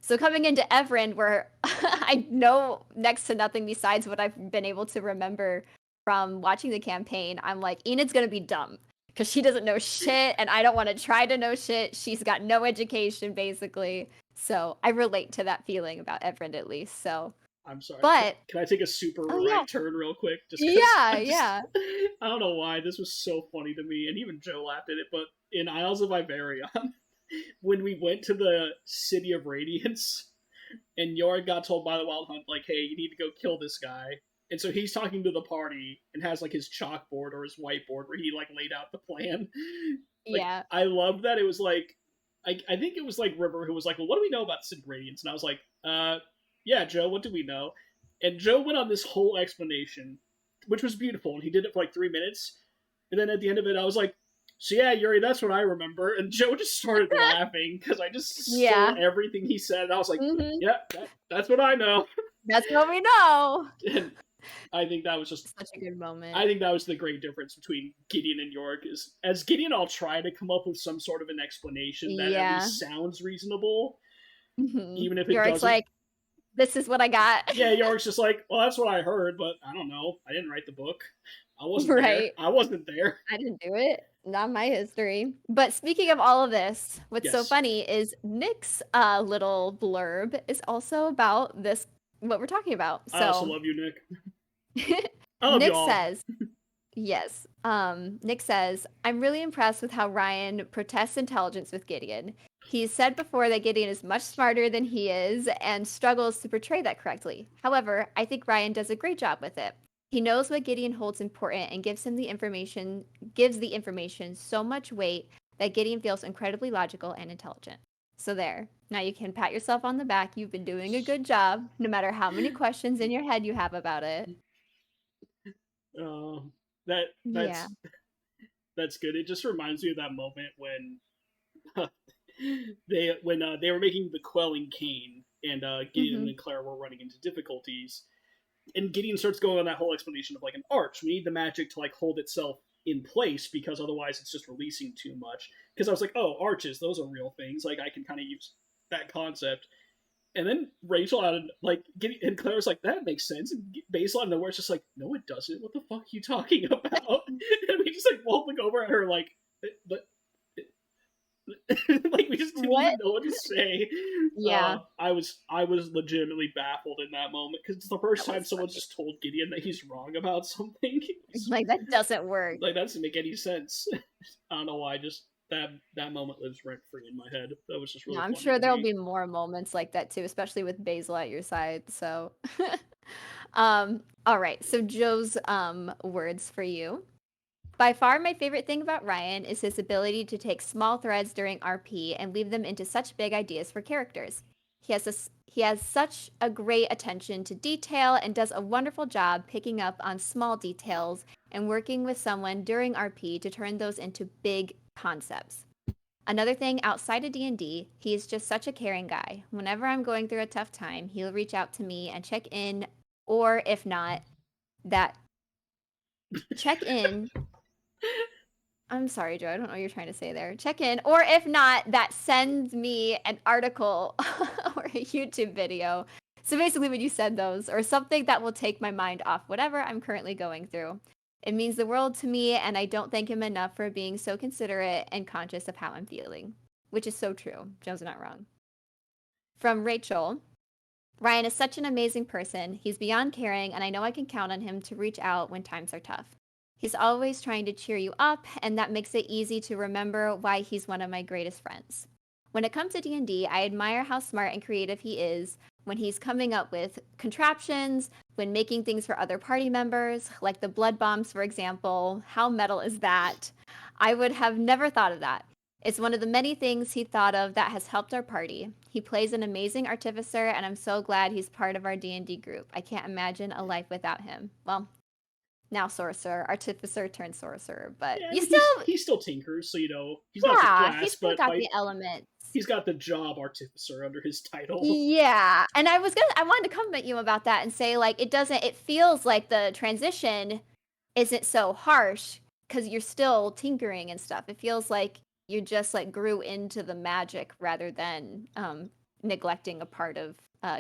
So coming into Evrand, where I know next to nothing besides what I've been able to remember from watching the campaign, I'm like, Enid's gonna be dumb because she doesn't know shit, and I don't want to try to know shit. She's got no education, basically. So I relate to that feeling about Evrand, at least. So, I'm sorry. but Can I take a super oh right yeah, turn real quick? Just because yeah, yeah, I don't know why this was so funny to me, and even Joe laughed at it. But in Isles of Iberion, when we went to the City of Radiance, and Yorick got told by the Wild Hunt, like, hey, you need to go kill this guy. And so he's talking to the party and has like his chalkboard or his whiteboard where he like laid out the plan. Like, yeah. I loved that. It was like, I think it was like River who was like, well, what do we know about City Radiance? And I was like, yeah, Joe, what do we know? And Joe went on this whole explanation, which was beautiful. And he did it for like 3 minutes. And then at the end of it, I was like, so yeah, Yuri, that's what I remember. And Joe just started laughing because I just stole Yeah. everything he said. And I was like, Hmm. yeah, that's what I know. That's what we know. And I think that was just, Such a good I moment. think that was the great difference between Gideon and York. Is as Gideon, I'll try to come up with some sort of an explanation that at Yeah. least sounds reasonable, even if it Yorick's doesn't. like, this is what I got. Yeah, York's just like, well, that's what I heard, but I don't know. I didn't write the book. I wasn't there. Right. I wasn't there. I didn't do it. Not my history. But speaking of all of this, what's so Yes, funny is Nick's little blurb is also about this, what we're talking about. I also So love you, Nick. I love you Nick all. says, yes. Nick says, I'm really impressed with how Ryan protests intelligence with Gideon. He's said before that Gideon is much smarter than he is and struggles to portray that correctly. However, I think Ryan does a great job with it. He knows what Gideon holds important and gives the information so much weight that Gideon feels incredibly logical and intelligent. So there. Now you can pat yourself on the back. You've been doing a good job, no matter how many questions in your head you have about it. Uh, that Yeah. that's good. It just reminds me of that moment when they were making the quelling cane, and Gideon Mhm. and Claire were running into difficulties, and Gideon starts going on that whole explanation of like an arch. We need the magic to like hold itself in place because otherwise it's just releasing too much. Because I was like, oh, arches, those are real things. Like I can kind of use that concept. And then Rachel out of like Gideon, and Claire was like, that makes sense. And Basil out of nowhere is just like, no, it doesn't. What the fuck are you talking about? And we just like both look over at her like, but like we just didn't What? even know what to say. Yeah, I was legitimately baffled in that moment because it's the first that time was someone's funny. just told Gideon that he's wrong about something. Like, that doesn't work. Like that doesn't make any sense. I don't know why. Just that moment lives rent free in my head. That was just Yeah, really I'm funny sure to there'll me. be more moments like that too, especially with Basil at your side. So, all right. So Joe's words for you. By far, my favorite thing about Ryan is his ability to take small threads during RP and weave them into such big ideas for characters. He has such a great attention to detail and does a wonderful job picking up on small details and working with someone during RP to turn those into big concepts. Another thing outside of D&D, he is just such a caring guy. Whenever I'm going through a tough time, he'll reach out to me and check in, or if not, that check in. I'm sorry, Joe. I don't know what you're trying to say there. Check in, or if not, that sends me an article or a YouTube video. So basically, when you send those, or something that will take my mind off whatever I'm currently going through, it means the world to me, and I don't thank him enough for being so considerate and conscious of how I'm feeling, which is so true. Joe's not wrong. From Rachel, Ryan is such an amazing person. He's beyond caring, and I know I can count on him to reach out when times are tough. He's always trying to cheer you up, and that makes it easy to remember why he's one of my greatest friends. When it comes to D&D, I admire how smart and creative he is when he's coming up with contraptions, when making things for other party members, like the blood bombs, for example. How metal is that? I would have never thought of that. It's one of the many things he thought of that has helped our party. He plays an amazing artificer, and I'm so glad he's part of our D&D group. I can't imagine a life without him. Well, now sorcerer, artificer turned sorcerer, but Yeah, I you mean still, he still tinkers, so he's not the yeah, he's class, still but got by the elements. he's got the job artificer under his title. Yeah, and I wanted to compliment you about that and say like it feels like the transition isn't so harsh because you're still tinkering and stuff. It feels like you just like grew into the magic rather than neglecting a part of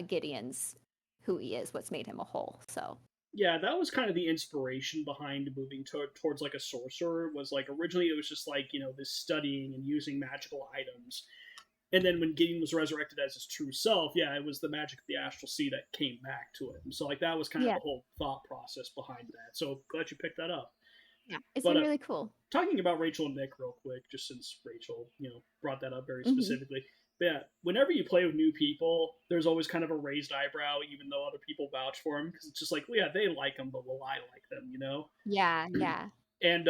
Gideon's who he is, what's made him a whole. So Yeah, that was kind of the inspiration behind moving towards like a sorcerer. Was like originally it was just like this studying and using magical items, and then when Gideon was resurrected as his true self, yeah, it was the magic of the astral sea that came back to him. So like that was kind of yeah, the whole thought process behind that. So glad you picked that up. yeah, it's But been really cool. talking about Rachel and Nick real quick, just since Rachel brought that up very Hmm. specifically. But yeah, whenever you play with new people, there's always kind of a raised eyebrow, even though other people vouch for him, because it's just like, well, yeah, they like him, but will I like them? Yeah, yeah, And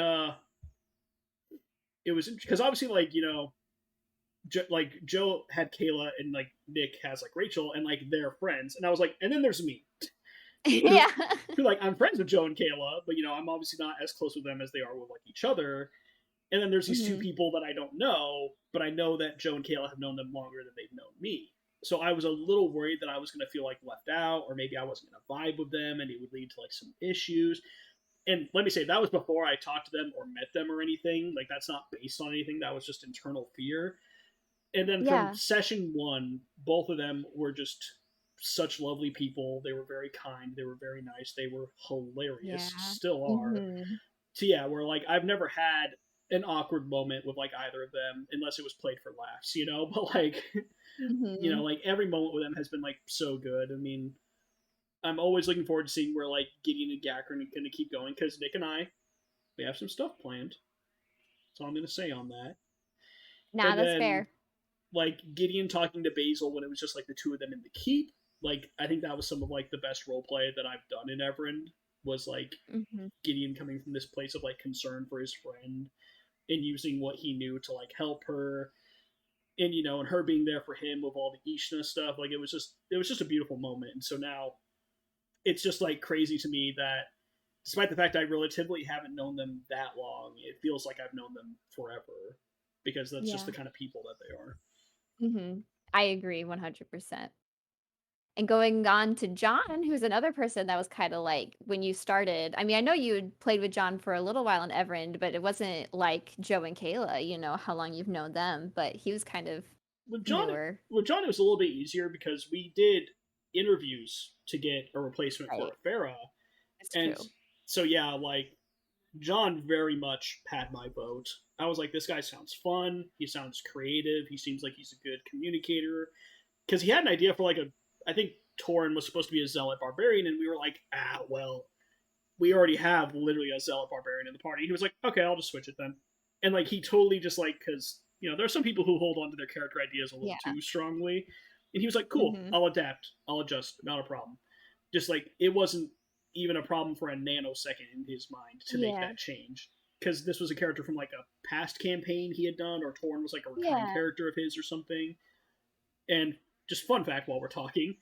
it was because obviously, like like Joe had Kayla and like Nick has like Rachel, and like they're friends, and I was like, and then there's me, who yeah, who like I'm friends with Joe and Kayla, but I'm obviously not as close with them as they are with like each other. And then there's these two hmm people that I don't know, but I know that Joe and Kayla have known them longer than they've known me. So I was a little worried that I was going to feel like left out, or maybe I wasn't going to vibe with them, and it would lead to like some issues. And let me say that was before I talked to them or met them or anything. Like that's not based on anything. That was just internal fear. And then from yeah, session one, both of them were just such lovely people. They were very kind. They were very nice. They were hilarious. yeah. Still are. Hmm. So yeah, where like I've never had an awkward moment with like either of them unless it was played for laughs. But like Hmm. like every moment with them has been like so good. I mean, I'm always looking forward to seeing where like Gideon and Gak are going to keep going because Nick and I we have some stuff planned. That's all I'm going to say on that. Nah, And that's then fair. like Gideon talking to Basil when it was just like the two of them in the keep. Like I think that was some of like the best role play that I've done in Evrand was like Hmm. Gideon coming from this place of like concern for his friend and using what he knew to like help her and and her being there for him with all the Ishna stuff. Like it was just a beautiful moment. And so now it's just like crazy to me that despite the fact I relatively haven't known them that long, it feels like I've known them forever because that's just Yeah. the kind of people that they are. Hmm. I agree 100%. And going on to John, who's another person that was kind of like when you started. I mean, I know you had played with John for a little while in Everend, but it wasn't like Joe and Kayla, how long you've known them, but he was kind of With John, newer. with John, it was a little bit easier because we did interviews to get a replacement for Right. a Farah, That's and true. so yeah, like John very much had my vote. I was like, this guy sounds fun. He sounds creative. He seems like he's a good communicator. Because he had an idea for like I think Torin was supposed to be a zealot barbarian, and we were like, well, we already have literally a zealot barbarian in the party. He was like, okay, I'll just switch it then. And like he totally just like because there are some people who hold on to their character ideas a little Yeah. too strongly, and he was like, cool, Hmm. I'll adapt, I'll adjust, not a problem. Just like it wasn't even a problem for a nanosecond in his mind to make Yeah. that change because this was a character from like a past campaign he had done, or Torn was like a recurring Yeah. character of his or something. And just fun fact while we're talking,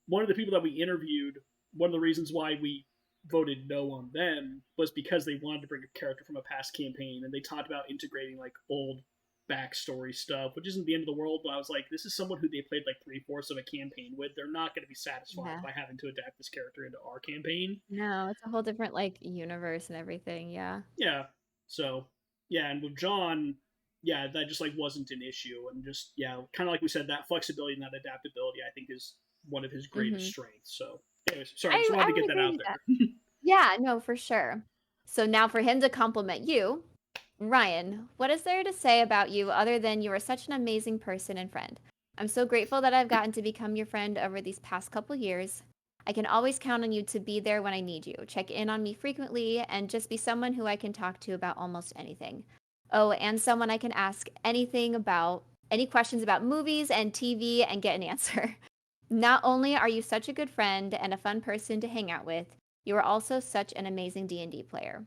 one of the people that we interviewed, one of the reasons why we voted no on them was because they wanted to bring a character from a past campaign, and they talked about integrating like old backstory stuff, which isn't the end of the world. But I was like, this is someone who they played like 3/4 of a campaign with. They're not going to be satisfied Yeah. by having to adapt this character into our campaign. No, it's a whole different like universe and everything. Yeah. Yeah. So yeah, and with John, yeah, that just like wasn't an issue, and just yeah, kind of like we said, that flexibility and that adaptability, I think, is one of his greatest Hmm. strengths. So, anyways, sorry, just I wanted to would get that agree out with that. there. Yeah, no, for sure. So now for him to compliment you, Ryan, what is there to say about you other than you are such an amazing person and friend? I'm so grateful that I've gotten to become your friend over these past couple years. I can always count on you to be there when I need you, check in on me frequently, and just be someone who I can talk to about almost anything. Oh, and someone I can ask anything about, any questions about movies and TV and get an answer. Not only are you such a good friend and a fun person to hang out with, you are also such an amazing D&D player.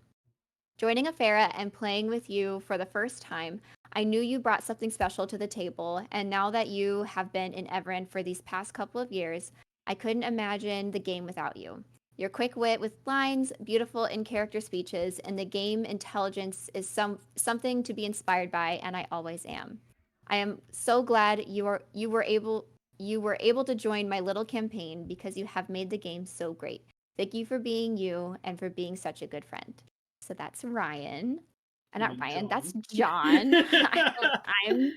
Joining Afera and playing with you for the first time, I knew you brought something special to the table, and now that you have been in Evrand for these past couple of years, I couldn't imagine the game without you. Your quick wit with lines, beautiful in-character speeches, and the game intelligence is something to be inspired by, and I always am. I am so glad you were able to join my little campaign because you have made the game so great. Thank you for being you and for being such a good friend. So that's Ryan. You Not mean Ryan, that's John? John. I'm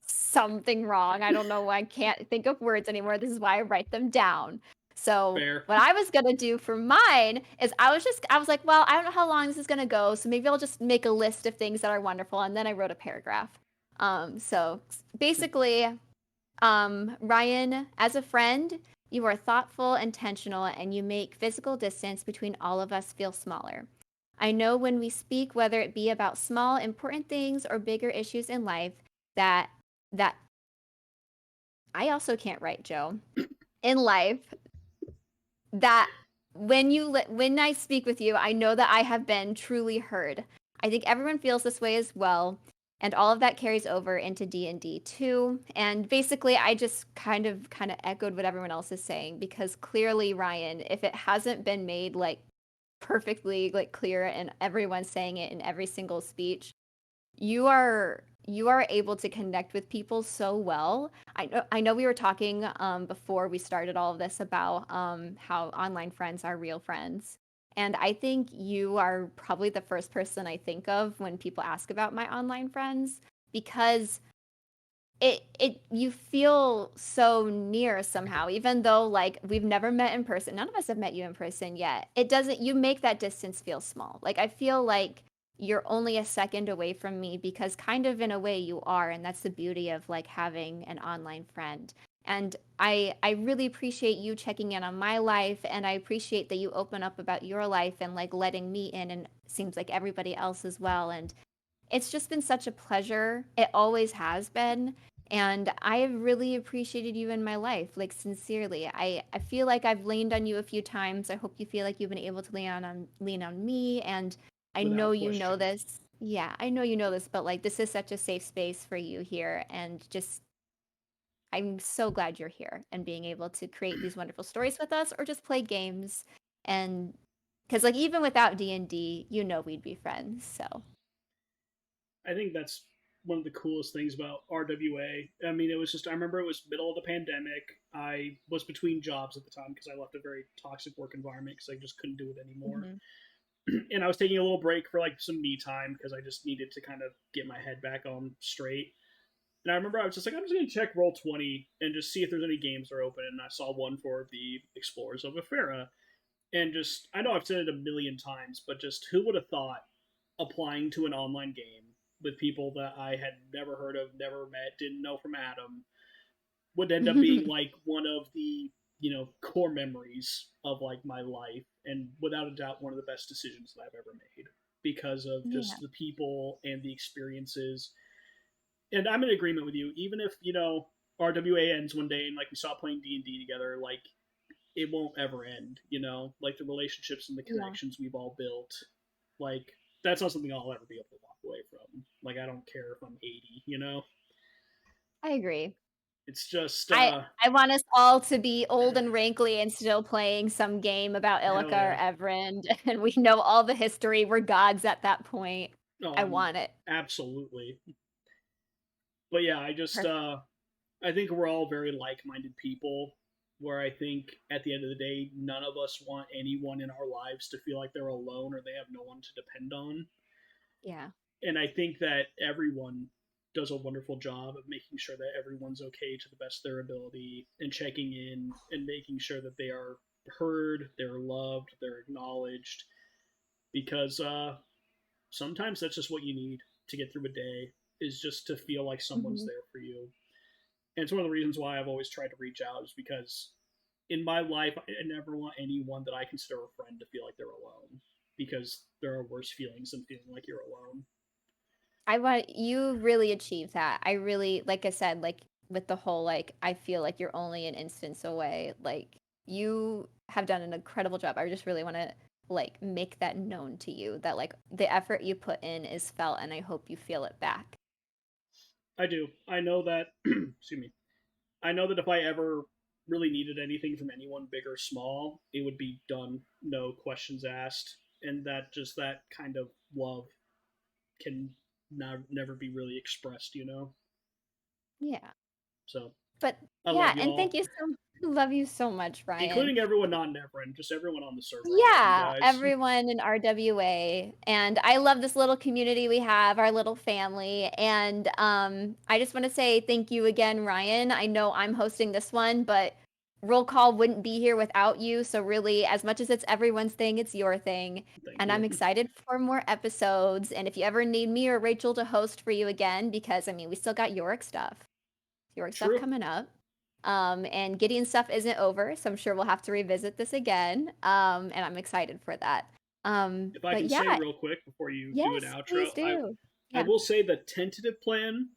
something wrong. I don't know why I can't think of words anymore. This is why I write them down. So Fair. what I was gonna do for mine is I was like, well, I don't know how long this is gonna go, so maybe I'll just make a list of things that are wonderful, and then I wrote a paragraph. So basically, Ryan, as a friend, you are thoughtful, intentional, and you make physical distance between all of us feel smaller. I know when we speak, whether it be about small, important things or bigger issues in life, that that I also can't write, Joe. In life, that when I speak with you, I know that I have been truly heard. I think everyone feels this way as well, and all of that carries over into D&D too. And basically, I just kind of echoed what everyone else is saying because clearly, Ryan, if it hasn't been made like perfectly like clear and everyone's saying it in every single speech, you are able to connect with people so well. I know we were talking before we started all of this about how online friends are real friends. And I think you are probably the first person I think of when people ask about my online friends because it you feel so near somehow even though like we've never met in person. None of us have met you in person yet. It doesn't you make that distance feel small. Like I feel like you're only a second away from me because kind of in a way you are, and that's the beauty of like having an online friend. And I really appreciate you checking in on my life, and I appreciate that you open up about your life and like letting me in, and seems like everybody else as well. And it's just been such a pleasure. It always has been. And I have really appreciated you in my life, like sincerely. I feel like I've leaned on you a few times. I hope you feel like you've been able to lean on me. And I know Without you know question. this. Yeah, I know you know this, but like this is such a safe space for you here. And just I'm so glad you're here and being able to create these wonderful stories with us or just play games. And because like even without D&D, you know we'd be friends. So I think that's one of the coolest things about RWA. I mean, it was just, I remember it was middle of the pandemic. I was between jobs at the time because I left a very toxic work environment because I just couldn't do it anymore. mhm. And I was taking a little break for like some me time because I just needed to kind of get my head back on straight. And I remember I was just like, I'm just going to check Roll20 and just see if there's any games that are open. And I saw one for the Explorers of Efera. And just, I know I've said it a million times, but just who would have thought applying to an online game with people that I had never heard of, never met, didn't know from Adam, would end up being like one of the, core memories of like my life, and without a doubt one of the best decisions that I've ever made because of Yeah. just the people and the experiences. And I'm in agreement with you. Even if RWA ends one day and like we stop playing D&D together, like it won't ever end. Like the relationships and the Yeah. connections we've all built, like that's not something I'll ever be able to walk away from. Like I don't care if I'm 80. I agree. It's just I want us all to be old and wrinkly and still playing some game about hell Illica or yeah. Evrand, and we know all the history, we're gods at that point. No, I I'm want it. absolutely. But yeah, Perfect. I think we're all very like-minded people where I think at the end of the day none of us want anyone in our lives to feel like they're alone or they have no one to depend on. Yeah. And I think that everyone does a wonderful job of making sure that everyone's okay to the best of their ability and checking in and making sure that they are heard, they're loved, they're acknowledged because sometimes that's just what you need to get through a day is just to feel like someone's Mhm. there for you. And it's one of the reasons why I've always tried to reach out is because in my life I never want anyone that I consider a friend to feel like they're alone because there are worse feelings than feeling like you're alone. I want you really achieved that. I really, like I said, like with the whole like I feel like you're only an instance away. Like you have done an incredible job. I just really want to like make that known to you that like the effort you put in is felt and I hope you feel it back. I do. I know that excuse me. I know that if I ever really needed anything from anyone big or small, it would be done, no questions asked, and that just that kind of love can never be really expressed, you know. Yeah. So But I yeah, love and thank y'all, you so love you so much, Ryan. including everyone not in Everin, just everyone on the server. I love you Yeah, guys. everyone in RWA, and I love this little community we have, our little family, and, I just wanna say thank you again, Ryan. I know I'm hosting this one, but roll call wouldn't be here without you, so really, as much as it's everyone's thing, it's your thing, Thank and I'm you. excited for more episodes, and if you ever need me or Rachel to host for you again, because, I mean, we still got Yorick stuff True. coming up. And Gideon stuff isn't over, so I'm sure we'll have to revisit this again. And I'm excited for that. If I But can say yeah, real quick before you do an yes, outro, please do. I Yeah. will say the tentative plan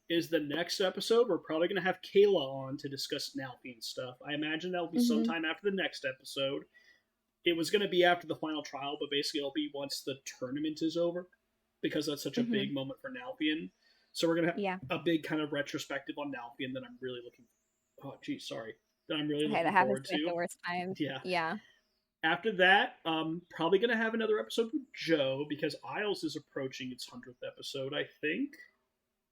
is the next episode. We're probably going to have Kayla on to discuss Nalpine stuff. I imagine that will be Hmm. sometime after the next episode. It was going to be after the final trial, but basically it'll be once the tournament is over because that's such a Hmm. big moment for Nalpine. So we're going to have Yeah. a big kind of retrospective on Nalpine that I'm really looking. Oh, geez, sorry. That I'm really Okay, looking that happens forward to me at to. the worst times. Yeah. Yeah. After that, probably gonna have another episode with Joe because Isles is approaching its 100th episode, I think,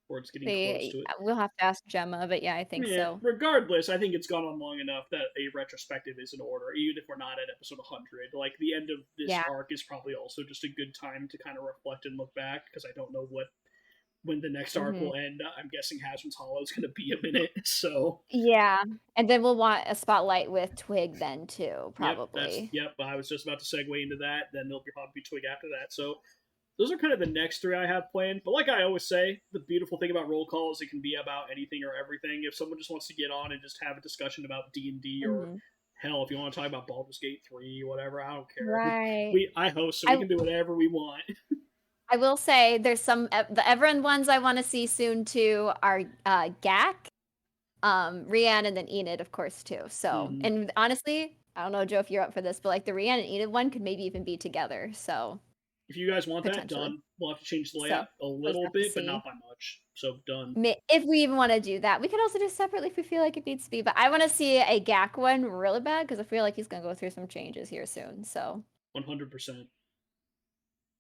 or it's getting close to it. We'll have to ask Gemma, but yeah, I think Yeah, so. regardless, I think it's gone on long enough that a retrospective is in order, even if we're not at episode 100. Like, the end of this Yeah. arc is probably also just a good time to kind of reflect and look back, because I don't know when the next arc Hmm. will end. I'm guessing Hasbin's Hollow is going to be a minute, so. Yeah. And then we'll want a spotlight with Twig then too, That's, probably. yep, I was just about to segue into that, then there'll probably be Twig after that, so those are kind of the next three I have planned. But like I always say, the beautiful thing about roll call is it can be about anything or everything. If someone just wants to get on and just have a discussion about D&D, or Hmm. hell, if you want to talk about Baldur's Gate 3, whatever, I don't care. Right. I host, so we I can do whatever we want. I will say there's some the Everend ones I want to see soon too are Gak, Rianne, and then Enid, of course, too. So, Mm-hmm. and honestly, I don't know, Joe, if you're up for this, but like the Rianne and Enid one could maybe even be together. So If you guys want that potentially. done, we'll have to change the So layout a we'll just little have to bit, but see. not by much. So done. If we even want to do that, we could also do separately if we feel like it needs to be. But I want to see a Gak one really bad because I feel like he's gonna go through some changes here soon. So 100%.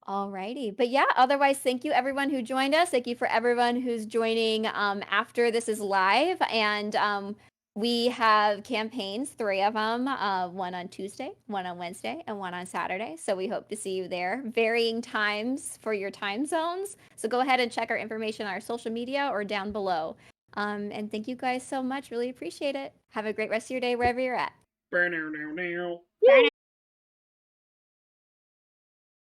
alrighty. But yeah, otherwise, thank you everyone who joined us. Thank you for everyone who's joining after this is live. And we have campaigns, three of them, one on Tuesday, one on Wednesday, and one on Saturday. So we hope to see you there. Varying times for your time zones. So go ahead and check our information on our social media or down below. And thank you guys so much. Really appreciate it. Have a great rest of your day wherever you're at. Burn now.